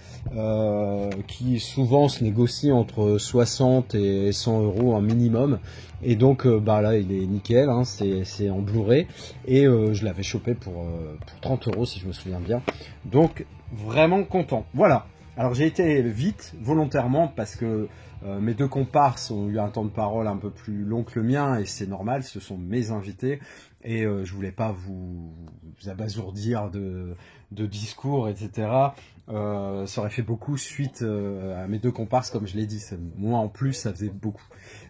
qui souvent se négocie entre 60 et 100 euros un minimum. Et donc bah là il est nickel, hein, c'est en Blu-ray et je l'avais chopé pour 30 euros si je me souviens bien. Donc vraiment content. Voilà. Alors j'ai été vite volontairement parce que mes 2 comparses ont eu un temps de parole un peu plus long que le mien et c'est normal, ce sont mes invités et je voulais pas vous abasourdir de discours, etc. Ça aurait fait beaucoup suite à mes 2 comparses, comme je l'ai dit. Moi en plus, ça faisait beaucoup.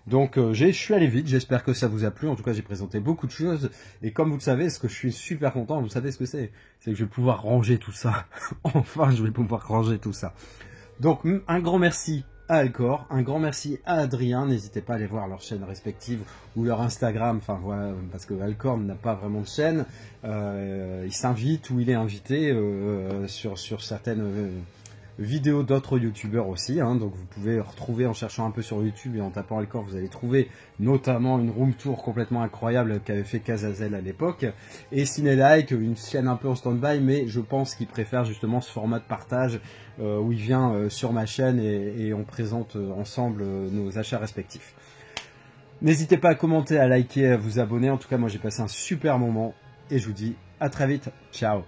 Donc je suis allé vite, j'espère que ça vous a plu. En tout cas, j'ai présenté beaucoup de choses. Et comme vous le savez, ce que je suis super content, vous savez ce que c'est que je vais pouvoir ranger tout ça. Enfin, je vais pouvoir ranger tout ça. Donc, un grand merci à Alcor, un grand merci à Adrien. N'hésitez pas à aller voir leurs chaînes respectives ou leur Instagram, enfin voilà, parce que Alcor n'a pas vraiment de chaîne. Il s'invite ou il est invité sur certaines vidéos d'autres youtubeurs aussi, hein. Donc vous pouvez retrouver en cherchant un peu sur YouTube et en tapant Alcor, vous allez trouver notamment une room tour complètement incroyable qu'avait fait Kazazel à l'époque, et Cinelike, une chaîne un peu en stand-by, mais je pense qu'il préfère justement ce format de partage où il vient sur ma chaîne et on présente ensemble nos achats respectifs. N'hésitez pas à commenter, à liker, à vous abonner. En tout cas, moi j'ai passé un super moment et je vous dis à très vite. Ciao.